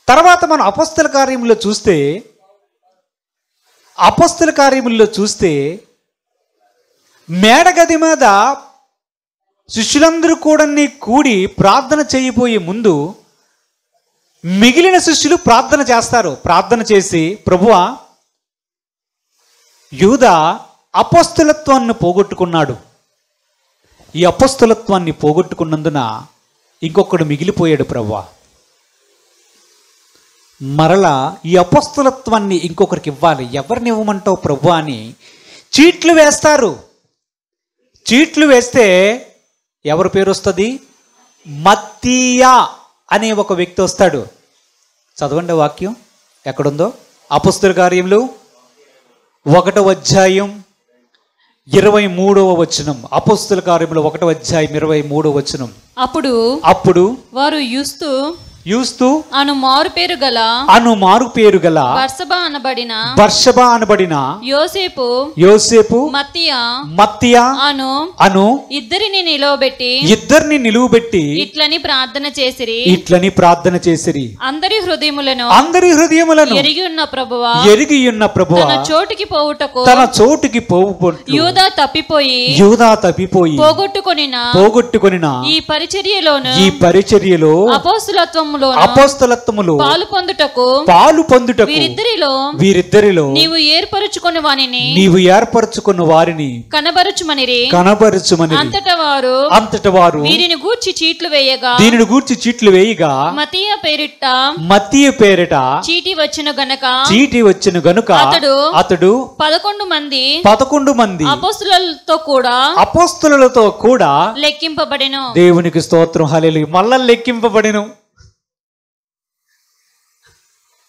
తర్వాత మనం అపొస్తల కార్యముల్లో చూస్తే మేడగది మీద శిష్యులందరూ కూడా కూడి ప్రార్థన చేయబోయే ముందు మిగిలిన శిష్యులు ప్రార్థన చేస్తారు. ప్రార్థన చేసి, ప్రభువా, యూదా అపొస్తలత్వాన్ని పోగొట్టుకున్నాడు. ఈ అపొస్తలత్వాన్ని పోగొట్టుకున్నందున ఇంకొకడు మిగిలిపోయాడు ప్రభువా. మరలా ఈ అపొస్తలత్వాన్ని ఇంకొకరికి ఇవ్వాలి. ఎవరిని ఇవ్వమంటావు ప్రభువా అని చీట్లు వేస్తారు. చీట్లు వేస్తే ఎవరి పేరు వస్తుంది? మత్తీయా అనే ఒక వ్యక్తి వస్తాడు. చదవండి వాక్యం ఎక్కడుందో. అపొస్తల కార్యములు 1వ అధ్యాయం 23వ వచనం. అపొస్తల కార్యములు 1వ అధ్యాయం 23వ వచనం. అప్పుడు వారు యూస్తు అను మారు పేరు గల బర్సబా అనబడిన యోసేపు మత్తియా అను ఇద్దరిని నిలువబెట్టి ఇట్లని ప్రార్థన చేసిరి. అందరి హృదయములను ఎరిగి ఉన్న ప్రభువా తన చోటికి పోవుటకు యూదా తప్పిపోయి పోగొట్టుకొనిన ఈ పరిచర్యలో అపోస్తలత్వములో పాలు పొందుటకు వీరిద్దరిలో నీవు ఏర్పరచుకున్న వారిని కనబరచుమనిరి. అంతట వారు వీరిని గూర్చి చీట్లు వేయగా మత్తీయ పేరిట చీటి వచ్చిన గనుక అతడు 11 మంది అపోస్తలులతో కూడా లెక్కింపబడెను. దేవునికి స్తోత్రం. హల్లెలూయా. మళ్ళా లెక్కింపబడెను.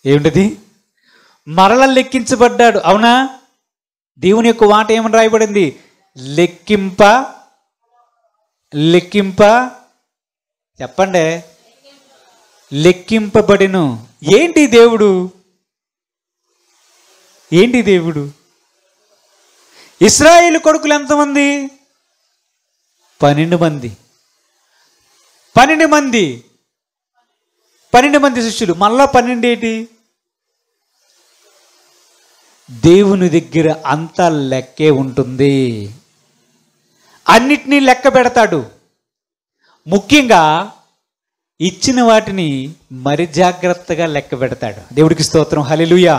ఏమిటది? మరల లెక్కించబడ్డాడు. అవునా? దేవుని యొక్క మాట ఏమని రాయబడింది? లెక్కింప చెప్పండి. లెక్కింపబడెను. ఏంటి దేవుడు? ఇశ్రాయేలు కొడుకులు ఎంతమంది? 12 మంది. 12 మంది శిష్యులు. మళ్ళా 12 ఏంటి? దేవుని దగ్గర అంతా లెక్కే ఉంటుంది. అన్నిటినీ లెక్క పెడతాడు. ముఖ్యంగా ఇచ్చిన వాటిని మరి జాగ్రత్తగా లెక్క పెడతాడు. దేవుడికి స్తోత్రం. హల్లెలూయా.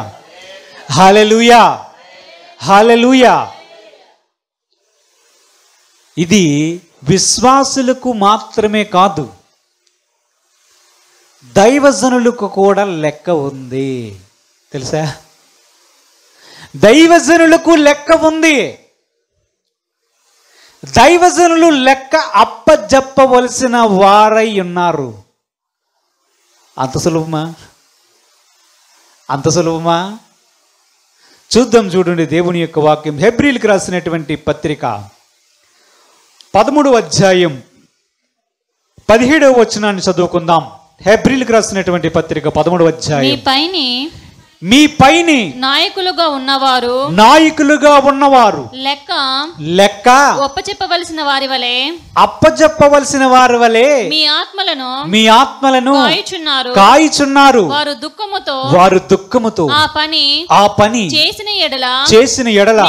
హల్లెలూయా. హల్లెలూయా. ఇది విశ్వాసులకు మాత్రమే కాదు, దైవజనులకు కూడా లెక్క ఉంది. తెలుసా? దైవజనులకు లెక్క ఉంది. దైవజనులు లెక్క అప్పజెప్పవలసిన వారై ఉన్నారు. అంత సులభమా? చూద్దాం. చూడండి దేవుని యొక్క వాక్యం. హెబ్రీలకు రాసినటువంటి పత్రిక 13వ అధ్యాయం 17వ వచనాన్ని చదువుకుందాం. హెబ్రీలకు రాసినటువంటి పత్రిక 13వ అధ్యాయం. మీ పైని నాయకులుగా ఉన్నవారు లెక్క అప్పచెప్పవలసిన వారి వలె మీ ఆత్మలను కాయుచున్నారు. వారు దుఃఖముతో ఆ పని చేసిన ఎడల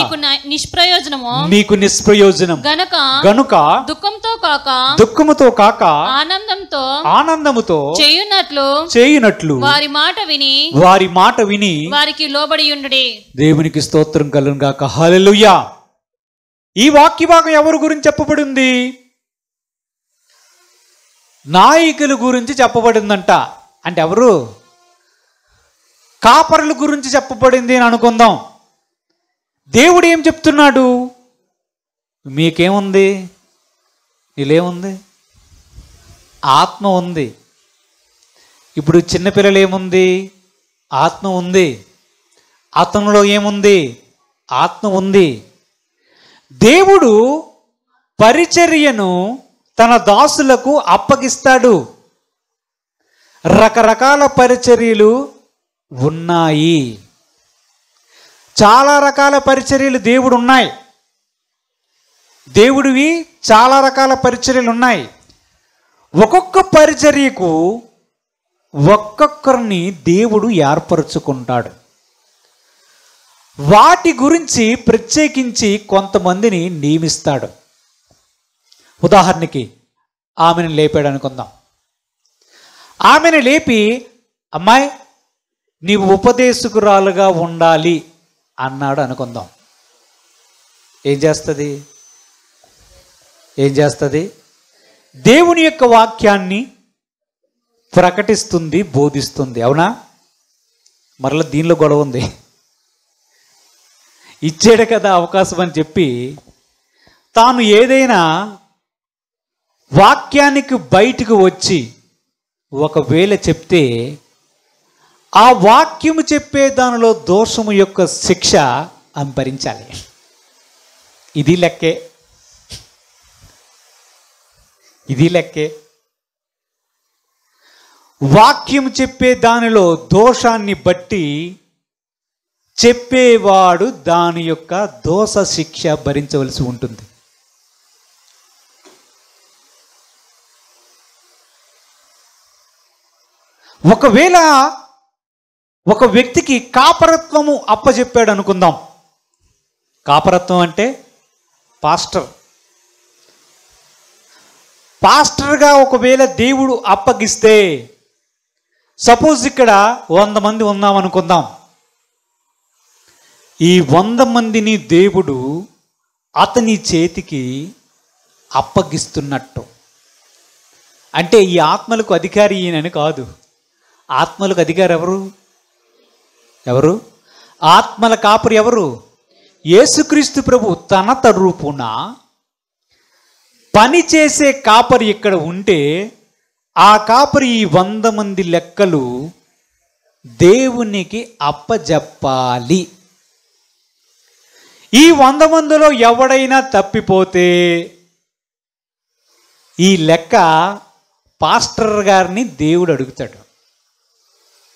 మీకు నిష్ప్రయోజనం గనుక దుఃఖముతో కాక ఆనందముతో చేయునట్లు వారి మాట విని వారికి లోబడి ఉండుడి. దేవునికి స్తోత్రం కలుగును గాక. హల్లెలూయా. ఈ వాక్య భాగం ఎవరి గురించి చెప్పబడింది? నాయకుల గురించి చెప్పబడిందంట. అంటే ఎవరు? కాపరుల గురించి చెప్పబడింది అని అనుకుందాం. దేవుడు ఏం చెప్తున్నాడు? మీకేముంది? నీలేముంది? ఆత్మ ఉంది. ఇప్పుడు చిన్నపిల్లలు ఏముంది? ఆత్మ ఉంది. అతనిలో ఏముంది? ఆత్మ ఉంది. దేవుడు పరిచర్యను తన దాసులకు అప్పగిస్తాడు. రకరకాల పరిచర్యలు ఉన్నాయి. చాలా రకాల పరిచర్యలు దేవుడు ఉన్నాయి. దేవుడివి చాలా రకాల పరిచర్యలు ఉన్నాయి. ఒక్కొక్క పరిచర్యకు ఒక్కొక్కరిని దేవుడు ఏర్పరచుకుంటాడు. వాటి గురించి ప్రత్యేకించి కొంతమందిని నియమిస్తాడు. ఉదాహరణకి ఆమెను లేపాడు అనుకుందాం. ఆమెను లేపి, అమ్మాయి నీవు ఉపదేశకురాలుగా ఉండాలి అన్నాడు అనుకుందాం. ఏం చేస్తుంది? దేవుని యొక్క వాక్యాన్ని ప్రకటిస్తుంది, బోధిస్తుంది. అవునా? మరలా దీనిలో గొడవ ఉంది. ఇచ్చాడు కదా అవకాశం అని చెప్పి తాను ఏదైనా వాక్యానికి బయటకు వచ్చి ఒకవేళ చెప్తే ఆ వాక్యము చెప్పే దానిలో దోషము యొక్క శిక్ష ఆమె భరించాలి. ఇది లెక్కే. వాక్యం చెప్పే దానిలో దోషాన్ని బట్టి చెప్పేవాడు దాని యొక్క దోష శిక్ష భరించవలసి ఉంటుంది. ఒకవేళ ఒక వ్యక్తికి కాపరత్వము అప్పచెప్పాడు అనుకుందాం. కాపరత్వం అంటే పాస్టర్గా ఒకవేళ దేవుడు అప్పగిస్తే, సపోజ్ ఇక్కడ 100 మంది ఉన్నామనుకుందాం. ఈ 100 మందిని దేవుడు అతని చేతికి అప్పగిస్తున్నట్టు. అంటే ఈ ఆత్మలకు అధికారి ఈయనని కాదు. ఆత్మలకు అధికారి ఎవరు? ఆత్మల కాపరి ఎవరు? యేసుక్రీస్తు ప్రభు తన తరపున పని చేసే కాపరి ఇక్కడ ఉంటే, ఆ కాపరి ఈ 100 మంది లెక్కలు దేవునికి అప్పజెప్పాలి. ఈ 100 మందిలో ఎవడైనా తప్పిపోతే ఈ లెక్క పాస్టర్ గారిని దేవుడు అడుగుతాడు.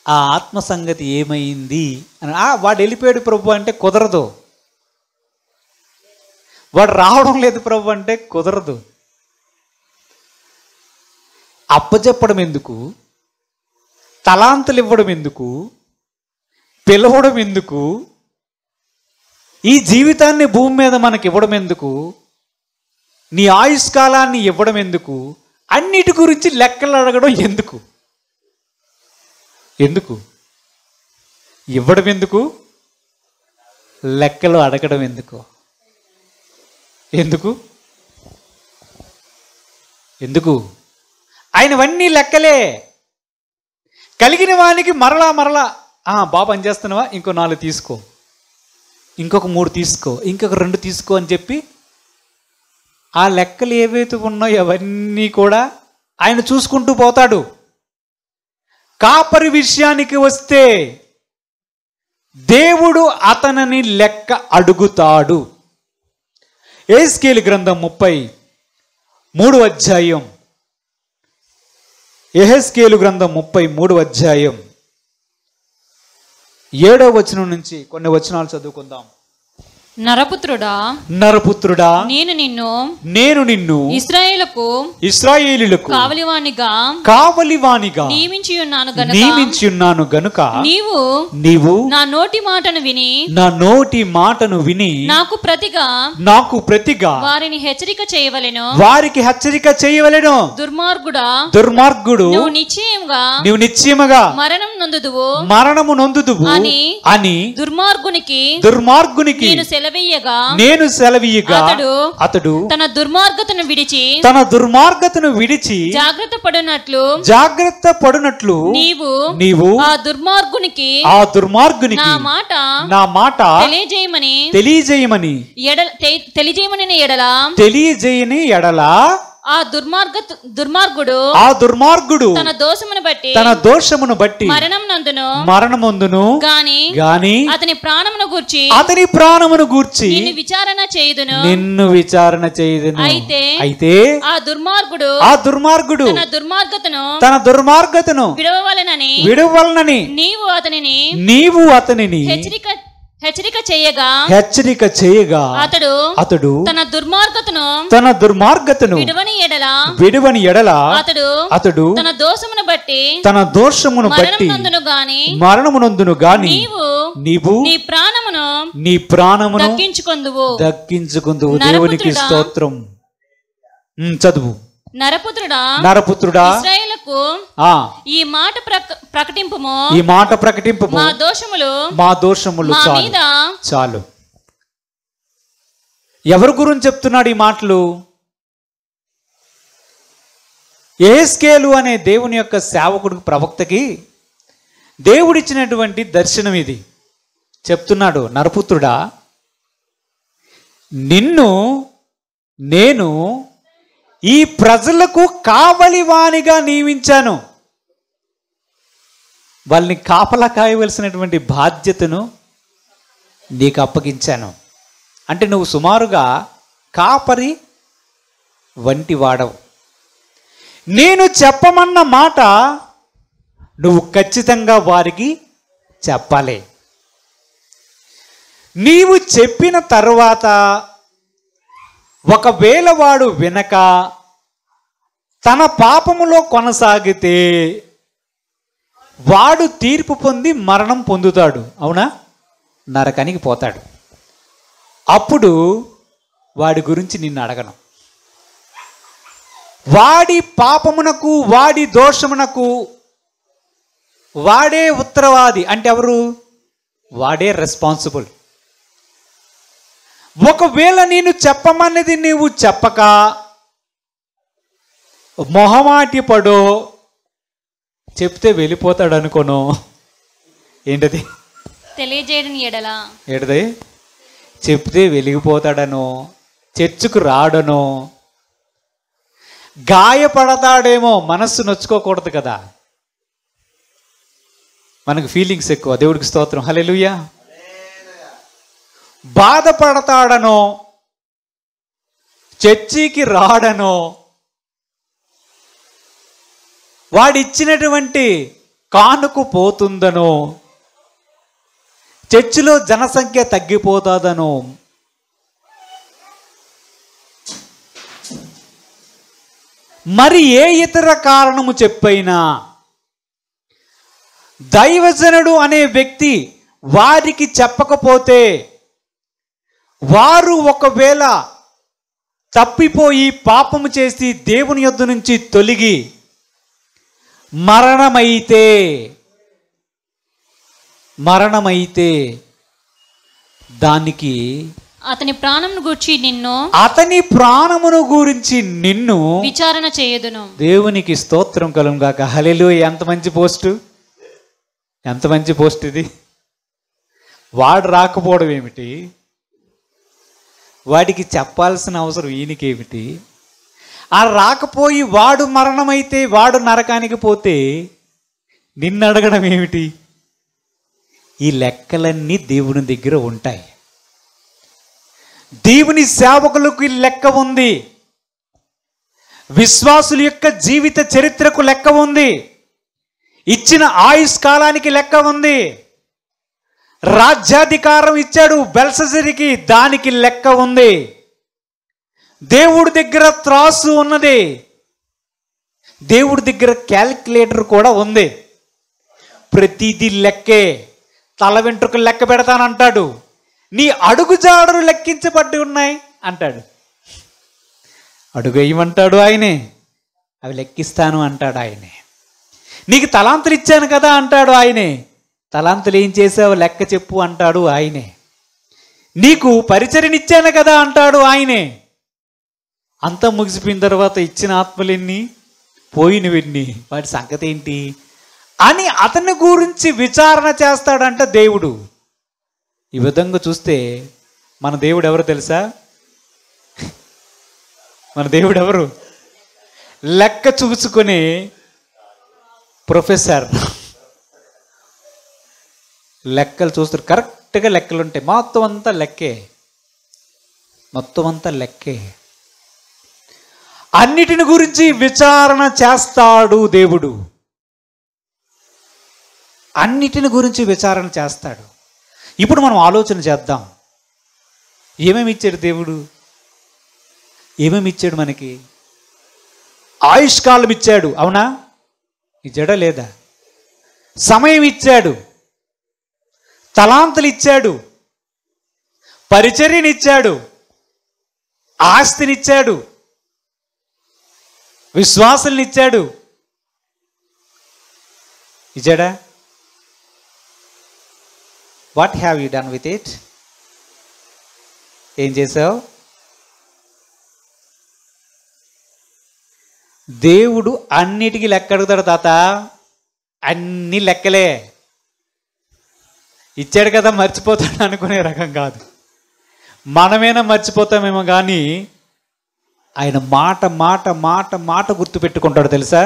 ఆ ఆత్మ సంగతి ఏమైంది అని. వాడు వెళ్ళిపోయాడు ప్రభు అంటే కుదరదు. వాడు రావడం లేదు ప్రభు అంటే కుదరదు. అప్పచెప్పడం ఎందుకు? తలాంతులు ఇవ్వడం ఎందుకు? పిలవడం ఎందుకు? ఈ జీవితాన్ని భూమి మీద మనకి ఇవ్వడం ఎందుకు? నీ ఆయుష్కాలాన్ని ఇవ్వడం ఎందుకు? అన్నిటి గురించి లెక్కలు అడగడం ఎందుకు? ఇవ్వడం ఎందుకు? లెక్కలు అడగడం ఎందుకు? ఆయనవన్నీ లెక్కలే. కలిగిన వానికి మరలా బాబు అని చేస్తున్నావా, ఇంకో 4 తీసుకో, ఇంకొక 3 తీసుకో, ఇంకొక 2 తీసుకో అని చెప్పి ఆ లెక్కలు ఏవైతే ఉన్నాయో అవన్నీ కూడా ఆయన చూసుకుంటూ పోతాడు. కాపరి విషయానికి వస్తే దేవుడు అతనిని లెక్క అడుగుతాడు. యెహెజ్కేలు గ్రంథం 33వ అధ్యాయం. యెహెజ్కేలు గ్రంథం 33వ అధ్యాయం 7వ వచనం నుంచి కొన్ని వచనాలు చదువుకుందాం. నరపుత్రుడా నేను నిన్ను ఇశ్రాయేలులకు కావలివానిగా నియమించి ఉన్నాను గనుక నీవు నా నోటి మాటను విని నాకు ప్రతిగా వారికి హెచ్చరిక చేయవలెను. దుర్మార్గుడు నువ్వు నిశ్చయముగా మరణము నొందుదువు అని దుర్మార్గునికి నేను సెలవీయగా అతడు తన దుర్మార్గతను విడిచి జాగ్రత్త పడునట్లు నీవు ఆ దుర్మార్గునికి నా మాట తెలియజేయమని ఎడల ఆ దుర్మార్గుడు తన దోషమును బట్టి మరణమందును గాని అతని ప్రాణమును గూర్చి నిన్ను విచారణ చేయుదును అయితే ఆ దుర్మార్గుడు తన దుర్మార్గతను విడవలనని నీవు అతనిని హెచ్చరిక చేయగా అతడు తన దుర్మార్గతను విడువని ఎడల అతడు తన దోషమును బట్టి మరణమునందును గాని నీవు నీ ప్రాణమును దక్కించుకుందువు దేవునికి స్తోత్రం. చదువు. నరపుత్రుడా ఇశ్రాయేలుకు ఈ మాట ప్రకటింపుము మా దోషములు చాలు. ఎవరి గురించి చెప్తున్నాడు ఈ మాటలు? యెహెజ్కేలు అనే దేవుని యొక్క సేవకుడు ప్రవక్తకి దేవుడిచ్చినటువంటి దర్శనం ఇది. చెప్తున్నాడు, నరపుత్రుడా, నిన్ను నేను ఈ ప్రజలకు కావలివానిగా నియమించాను. వాళ్ళని కాపలా కాయవలసినటువంటి బాధ్యతను నీకు అప్పగించాను. అంటే నువ్వు సుమారుగా కాపరి వంటి వాడవు. నేను చెప్పమన్న మాట నువ్వు ఖచ్చితంగా వారికి చెప్పాలి. నీవు చెప్పిన తర్వాత ఒకవేళ వాడు వినక తన పాపములో కొనసాగితే వాడు తీర్పు పొంది మరణం పొందుతాడు. అవునా? నరకానికి పోతాడు. అప్పుడు వాడి గురించి నిన్ను అడగను. వాడి పాపమునకు వాడి దోషమునకు వాడే ఉత్తరవాది. అంటే ఎవరు? వాడే రెస్పాన్సిబుల్. ఒకవేళ నేను చెప్పమన్నది నీవు చెప్పక మొహమాటి పడో చెప్తే వెళ్ళిపోతాడు అనుకోను. ఏంటది? ఏంటది? చెప్తే వెలిగిపోతాడనో, చర్చకు రాడనో, గాయపడతాడేమో. మనస్సు నొచ్చుకోకూడదు కదా, మనకు ఫీలింగ్స్ ఎక్కువ. దేవుడికి స్తోత్రం, హల్లెలూయా. బాధపడతాడనో, చర్చికి రాడనో, వాడిచ్చినటువంటి కానుకు పోతుందనో, చర్చిలో జనసంఖ్య తగ్గిపోతుందనో, మరి ఏ ఇతర కారణము చెప్పైనా దైవజనుడు అనే వ్యక్తి వారికి చెప్పకపోతే వారు ఒకవేళ తప్పిపోయి పాపము చేసి దేవుని యొద్ద నుంచి తొలగి మరణమైతే దానికి అతని ప్రాణమును గురించి నిన్ను విచారణ చేయదును. దేవునికి స్తోత్రం కలుగును గాక, హల్లెలూయా. ఎంత మంచి పోస్టు, ఎంత మంచి పోస్ట్ ఇది. వాడు రాకపోవడం ఏమిటి? వాడికి చెప్పాల్సిన అవసరం ఈయనకేమిటి? ఆ రాకపోయి వాడు మరణమైతే, వాడు నరకానికి పోతే నిన్ను అడగడం ఏమిటి? ఈ లెక్కలన్నీ దేవుని దగ్గర ఉంటాయి. దేవుని సేవకులకు ఈ లెక్క ఉంది. విశ్వాసుల యొక్క జీవిత చరిత్రకు లెక్క ఉంది. ఇచ్చిన ఆయుష్కాలానికి లెక్క ఉంది. రాజ్యాధికారం ఇచ్చాడు బెల్షస్సరుకి, దానికి లెక్క ఉంది. దేవుడి దగ్గర త్రాసు ఉన్నది, దేవుడి దగ్గర క్యాలిక్యులేటర్ కూడా ఉంది. ప్రతిదీ లెక్కే. తల వెంట్రుకలు లెక్క పెడతానంటాడు, నీ అడుగుజాడలు లెక్కించబడి ఉన్నాయి అంటాడు. అడుగు వేయమంటాడు ఆయనే, అవి లెక్కిస్తాను అంటాడు ఆయనే. నీకు తలాంతులు ఇచ్చాను కదా అంటాడు ఆయనే. తలాంతులు ఏం చేసావు లెక్క చెప్పు అంటాడు ఆయనే. నీకు పరిచర్యనిచ్చాను కదా అంటాడు ఆయనే. అంతా ముగిసిపోయిన తర్వాత ఇచ్చిన ఆత్మలెన్ని, పోయినవెన్ని, వాటి సంగతి ఏంటి అని అతని గురించి విచారణ చేస్తాడంట దేవుడు. ఈ విధంగా చూస్తే మన దేవుడు ఎవరు తెలుసా? మన దేవుడు ఎవరు? లెక్క చూసుకునే ప్రొఫెసర్. లెక్కలు చూస్తారు, కరెక్ట్గా లెక్కలు ఉంటాయి. మొత్తం అంతా లెక్కే, మొత్తం అంతా లెక్కే. అన్నిటిని గురించి విచారణ చేస్తాడు దేవుడు. అన్నిటిని గురించి విచారణ చేస్తాడు. ఇప్పుడు మనం ఆలోచన చేద్దాం. ఏమేమి ఇచ్చాడు దేవుడు? ఏమేమి ఇచ్చాడు మనకి? ఆయుష్కాలం ఇచ్చాడు, అవునా? ఇచ్చాడా లేదా? సమయం ఇచ్చాడు, తలాంతులు ఇచ్చాడు, పరిచర్యనిచ్చాడు, ఆస్తినిచ్చాడు, విశ్వాసాలనిచ్చాడు. ఇచ్చాడా? What have you done with it? ఏం చేసావు? దేవుడు అన్నిటికీ లెక్క అడుగుతాడు తాత. అన్ని లెక్కలే. ఇచ్చాడు కదా మర్చిపోతాడు అనుకునే రకం కాదు. మనమేనా మర్చిపోతామేమో కానీ ఆయన మాట మాట మాట మాట గుర్తు పెట్టుకుంటాడు తెలుసా?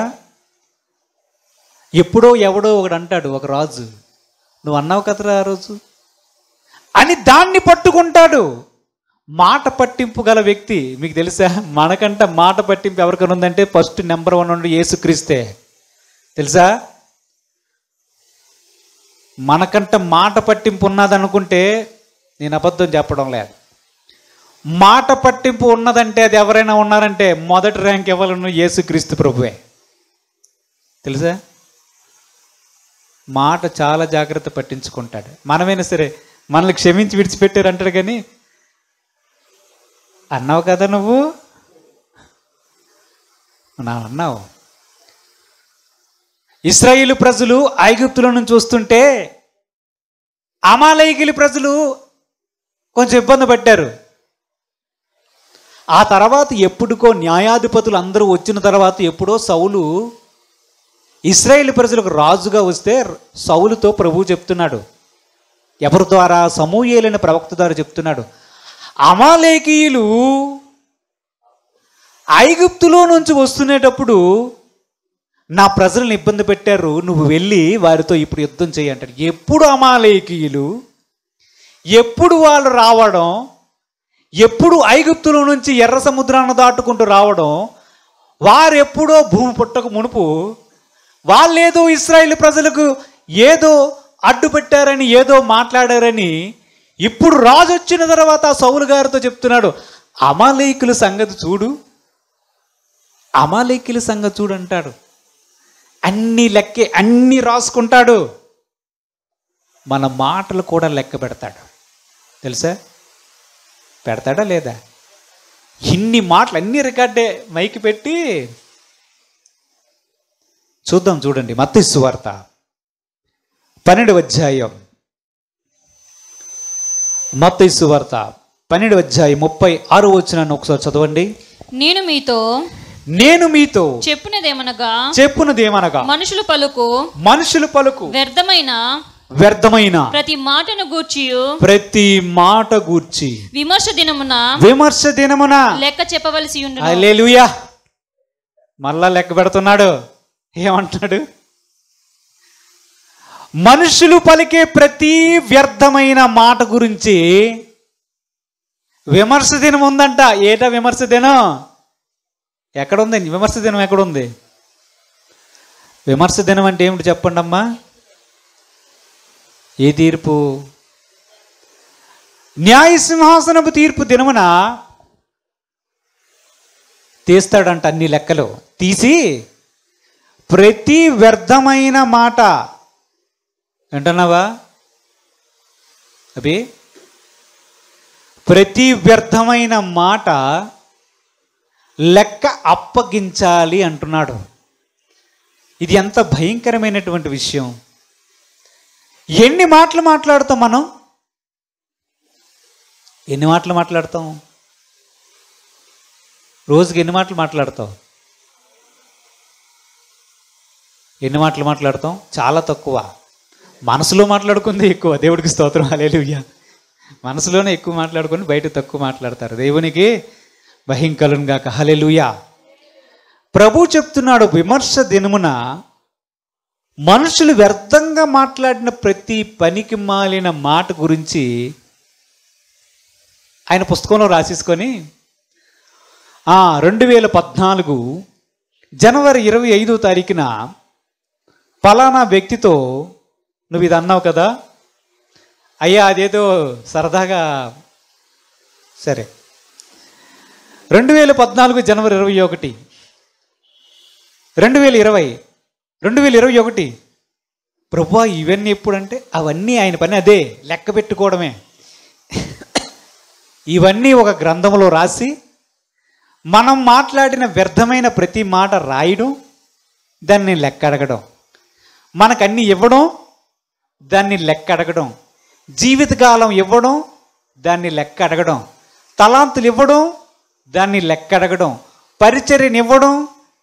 ఎప్పుడో ఎవడో ఒకడు అంటాడు, ఒక రాజు, నువ్వు అన్నావు కదరా ఆ రోజు అని దాన్ని పట్టుకుంటాడు. మాట పట్టింపు గల వ్యక్తి మీకు తెలుసా? మనకంట మాట పట్టింపు ఎవరికైనా ఉందంటే ఫస్ట్ నెంబర్ 1 ఉండి యేసుక్రీస్తే. తెలుసా? మనకంట మాట పట్టింపు ఉన్నదనుకుంటే నేను అబద్ధం చెప్పడం లేదు. మాట పట్టింపు ఉన్నదంటే అది ఎవరైనా ఉన్నారంటే మొదటి ర్యాంక్ ఇవ్వాలన్న యేసుక్రీస్తు ప్రభువే. తెలుసా? మాట చాలా జాగ్రత్త పట్టించుకుంటాడు. మనమైనా సరే మనల్ని క్షమించి విడిచిపెట్టారు అంటాడు, కానీ అన్నావు కదా నువ్వు నా అన్నావు. ఇశ్రాయేలు ప్రజలు ఐగుప్తుల నుంచి చూస్తుంటే అమాలేకీయుల ప్రజలు కొంచెం ఇబ్బంది పడ్డారు. ఆ తర్వాత ఎప్పుడుకో న్యాయాధిపతులు అందరూ వచ్చిన తర్వాత ఎప్పుడో సౌలు ఇశ్రాయేలు ప్రజలకు రాజుగా వస్తే సౌలుతో ప్రభువు చెప్తున్నాడు. ఎవరి ద్వారా? సమూయేలు అనే ప్రవక్త ద్వారా చెప్తున్నాడు. అమాలేకీయులు ఐగుప్తులో నుంచి వస్తునేటప్పుడు నా ప్రజలను ఇబ్బంది పెట్టారు, నువ్వు వెళ్ళి వారితో ఇప్పుడు యుద్ధం చేయి అంటాడు. ఎప్పుడు అమాలేకీయులు, ఎప్పుడు వాళ్ళు రావడం, ఎప్పుడు ఐగుప్తులో నుంచి ఎర్ర సముద్రాన్ని దాటుకుంటూ రావడం, వారెప్పుడో భూమి పుట్టక మునుపు వాళ్ళేదో ఇశ్రాయేలు ప్రజలకు ఏదో అడ్డుపెట్టారని ఏదో మాట్లాడారని ఇప్పుడు రాజు వచ్చిన తర్వాత సౌలు గారితో చెప్తున్నాడు, అమాలేకీయుల సంగతి చూడు, అమాలేకీయుల సంగతి చూడు అంటాడు. అన్ని లెక్కే, అన్ని రాసుకుంటాడు. మన మాటలు కూడా లెక్క పెడతాడు. తెలుసా? పెడతాడా లేదా? ఇన్ని మాటలు అన్ని రికార్డే మైకి పెట్టి చూద్దాం. చూడండి మత్తయి సువార్త 12వ అధ్యాయం. మత్తయి సువార్త 12వ అధ్యాయం 36వ వచనాన్ని ఒకసారి చదవండి. నేను మీతో చెప్పునదేమనగా మనుషులు పలుకు వ్యర్థమైన ప్రతి మాట గూర్చి విమర్శ దినమున లెక్క చెప్పవలసి ఉండును. హల్లెలూయా. మళ్ళా లెక్క పెడుతున్నాడు. ఏమంటున్నాడు? మనుషులు పలికే ప్రతి వ్యర్థమైన మాట గురించి విమర్శ దినం ఉందంట. ఏటా విమర్శ దినం? ఎక్కడుంది విమర్శ దినం? ఎక్కడుంది విమర్శ దినం? అంటే ఏమిటి చెప్పండి అమ్మా? ఏ తీర్పు? న్యాయసింహాసనపు తీర్పు దినమున తీస్తాడంట. అన్ని లెక్కలు తీసి ప్రతి వ్యర్థమైన మాట వింటున్నావా అభి? ప్రతి వ్యర్థమైన మాట లెక్క అప్పగించాలి అంటున్నాడు. ఇది ఎంత భయంకరమైనటువంటి విషయం. ఎన్ని మాటలు మాట్లాడతాం మనం? ఎన్ని మాటలు మాట్లాడతాం? రోజుకి ఎన్ని మాటలు మాట్లాడతాం? ఎన్ని మాటలు మాట్లాడతాం? చాలా తక్కువ. మనసులో మాట్లాడుకుంది ఎక్కువ. దేవుడికి స్తోత్రం, హల్లెలూయా. మనసులోనే ఎక్కువ మాట్లాడుకొని బయట తక్కువ మాట్లాడతారు. దేవునికి మహిమ కలుగును గాక, హల్లెలూయా. ప్రభు చెప్తున్నాడు, విమర్శ దినమున మనుషులు వ్యర్థంగా మాట్లాడిన ప్రతి పనికి మాలిన మాట గురించి ఆయన పుస్తకంలో రాసేసుకొని 2014 జనవరి 25వ తారీఖున పలానా వ్యక్తితో నువ్వు ఇది అన్నావు కదా అయ్యా, అదేదో సరదాగా, సరే 2014 జనవరి 21, 2021 ప్రభువా ఇవన్నీ ఎప్పుడంటే అవన్నీ ఆయన పని అదే, లెక్క పెట్టుకోవడమే. ఇవన్నీ ఒక గ్రంథంలో రాసి మనం మాట్లాడిన వ్యర్థమైన ప్రతి మాట రాయడం, దాన్ని లెక్క అడగడం, మనకన్నీ ఇవ్వడం, దాన్ని లెక్క అడగడం, జీవితకాలం ఇవ్వడం, దాన్ని లెక్క అడగడం, తలాంతులు ఇవ్వడం, దాన్ని లెక్క అడగడం, పరిచర్యనివ్వడం,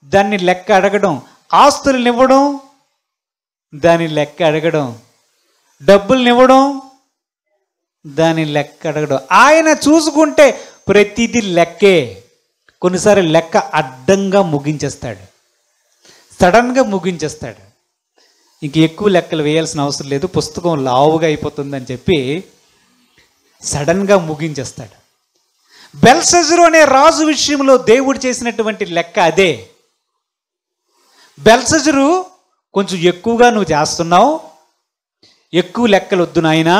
దాన్ని లెక్క అడగడం, ఆస్తులను ఇవ్వడం, దాన్ని లెక్క అడగడం, డబ్బుల్నివ్వడం, దాన్ని లెక్క అడగడం. ఆయన చూసుకుంటే ప్రతిదీ లెక్కే. కొన్నిసార్లు లెక్క అడ్డంగా ముగించేస్తాడు, సడన్గా ముగించేస్తాడు. ఇంక ఎక్కువ లెక్కలు వేయాల్సిన అవసరం లేదు, పుస్తకం లావుగా అయిపోతుందని చెప్పి సడన్గా ముగించేస్తాడు. బెల్షస్సరు అనే రాజు విషయంలో దేవుడు చేసినటువంటి లెక్క అదే. బెల్షస్సరు, కొంచెం ఎక్కువగా నువ్వు చేస్తున్నావు, ఎక్కువ లెక్కలు వద్దు నాయనా,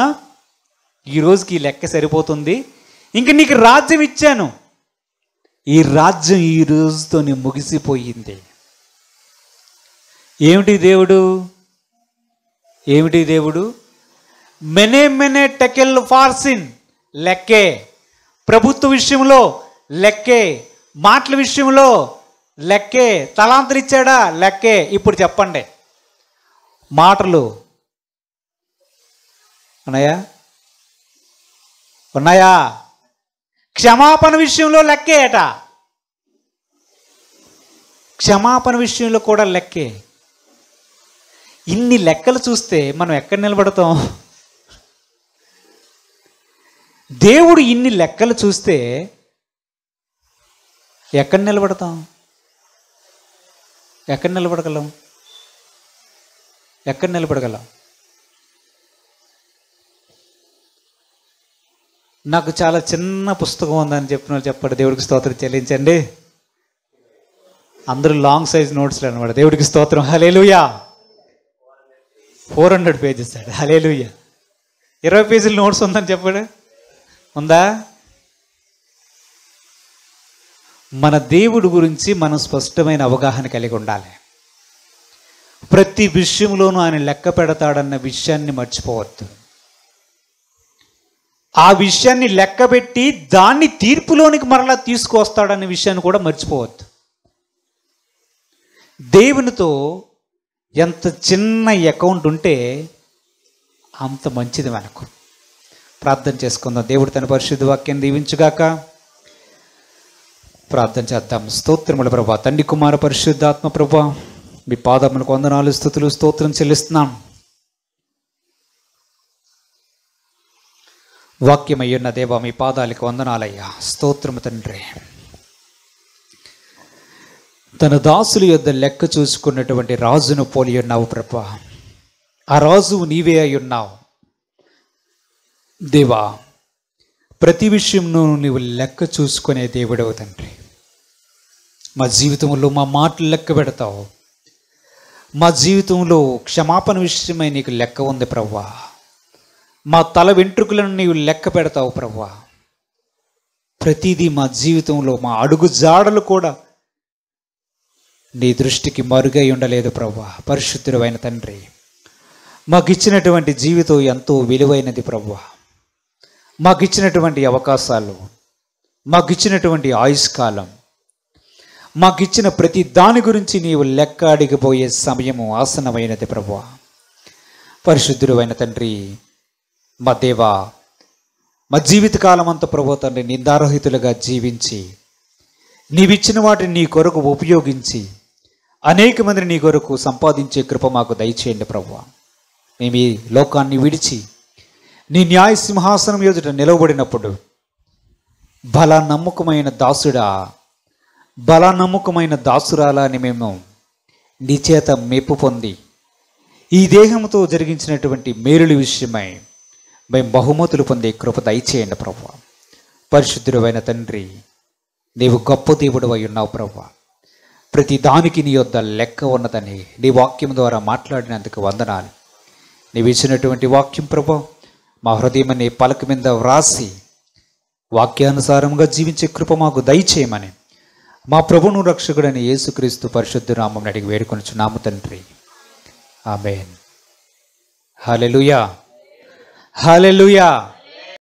ఈ రోజుకి ఈ లెక్క సరిపోతుంది, ఇంక నీకు రాజ్యం ఇచ్చాను, ఈ రాజ్యం ఈ రోజుతో ముగిసిపోయింది. ఏమిటి దేవుడు? మెనే టెకెల్ ఫార్సిన్, లెక్కే. ప్రభుత్వ విషయంలో లెక్కే, మాటల విషయంలో లెక్కే, తలాంతలు ఇచ్చాడా లెక్కే. ఇప్పుడు చెప్పండి, మాటలు ఉన్నాయా? క్షమాపణ విషయంలో లెక్కే అట. క్షమాపణ విషయంలో కూడా లెక్కే. ఇన్ని లెక్కలు చూస్తే మనం ఎక్కడ నిలబడతాం? దేవుడు ఇన్ని లెక్కలు చూస్తే ఎక్కడ నిలబడతాం? ఎక్కడ నిలబడగలం? నాకు చాలా చిన్న పుస్తకం ఉందని చెప్పిన వాళ్ళు చెప్పండి, దేవుడికి స్తోత్రం చెల్లించండి. అందరూ లాంగ్ సైజ్ నోట్స్లు అనమాట. దేవుడికి స్తోత్రం, హల్లెలూయా. 400 పేజెస్ అండి, హల్లెలూయా. 20 పేజీల నోట్స్ ఉందని చెప్పాడు, ఉందా? మన దేవుడి గురించి మనం స్పష్టమైన అవగాహన కలిగి ఉండాలి. ప్రతి విషయంలోనూ ఆయన లెక్క పెడతాడన్న విషయాన్ని మర్చిపోవద్దు. ఆ విషయాన్ని లెక్కబెట్టి దాన్ని తీర్పులోనికి మరలా తీసుకొస్తాడన్న విషయాన్ని కూడా మర్చిపోవద్దు. దేవునితో ఎంత చిన్న అకౌంట్ ఉంటే అంత మంచిది మనకు. ప్రార్థన చేసుకుందాం. దేవుడు తన పరిశుద్ధ వాక్యాన్ని దీవించుగాక. ప్రార్థన చేద్దాం. స్తోత్రముల ప్రభా, తండ్రి కుమార పరిశుద్ధాత్మ ప్రభా, మీ పాదములకు వందనాలు, స్తుతులు, స్తోత్రం చెల్లిస్తున్నాం. వాక్యమయ్యున్న దేవ, మీ పాదాలకు వందనాలయ్యా. స్తోత్రము తండ్రి. తన దాసుల యొద్ద లెక్క చూసుకున్నటువంటి రాజును పోలి ఉన్నావు ప్రభా. ఆ రాజు నీవే అయి ఉన్నావు దేవా. ప్రతి విషయంలో నీవు లెక్క చూసుకునే దేవుడవు తండ్రి. మా జీవితంలో మా మాటలు లెక్క పెడతావు. మా జీవితంలో క్షమాపణ విషయమై నీకు లెక్క ఉంది ప్రవ్వా. మా తల వెంట్రుకలను నీవు లెక్క పెడతావు ప్రవ్వా. ప్రతిదీ మా జీవితంలో, మా అడుగు జాడలు కూడా నీ దృష్టికి మరుగై ఉండలేదు ప్రవ్వా. పరిశుద్ధుడైన తండ్రి, మాకు ఇచ్చినటువంటి జీవితం ఎంతో విలువైనది ప్రవ్వా. మాకు ఇచ్చినటువంటి అవకాశాలు, మాకు ఇచ్చినటువంటి ఆయుష్కాలం, మాకిచ్చిన ప్రతి దాని గురించి నీవు లెక్క అడిగిపోయే సమయము ఆసనమైనది ప్రభువా. పరిశుద్ధుడు అయిన తండ్రి, మా దేవా, మా జీవితకాలం అంతా ప్రభు తండ్రి నిందారహితులుగా జీవించి నీవిచ్చిన వాటిని నీ కొరకు ఉపయోగించి అనేక మందిని నీ కొరకు సంపాదించే కృప మాకు దయచేయండి ప్రభువా. మేము ఈ లోకాన్ని విడిచి నీ న్యాయ సింహాసనం ఎదుట నిలవబడినప్పుడు బలా నమ్మకమైన దాసుడా, బలా నమ్మకమైన దాసురాలా అని మేము నీ చేత మెప్పు పొంది ఈ దేహంతో జరిగించినటువంటి మేలుల విషయమై మేము బహుమతులు పొందే కృప దయచేయండి ప్రభువా. పరిశుద్ధుడు అయిన తండ్రి, నీవు గొప్ప దేవుడు అయి ఉన్నావు ప్రభువా. ప్రతి దానికి నీ యొద్ద లెక్క ఉన్నదని నీ వాక్యం ద్వారా మాట్లాడినందుకు వందనాలు. నీవు ఇచ్చినటువంటి వాక్యం ప్రభువా మా హృదయం అనే పలక మీద వ్రాసి వాక్యానుసారంగా జీవించే కృప మాకు దయచేయమని మా ప్రభువును రక్షకుడైన యేసుక్రీస్తు పరిశుద్ధ నామం అడిగి వేడుకొనుచున్నాము తండ్రి. ఆమేన్. హల్లెలూయా, హల్లెలూయా.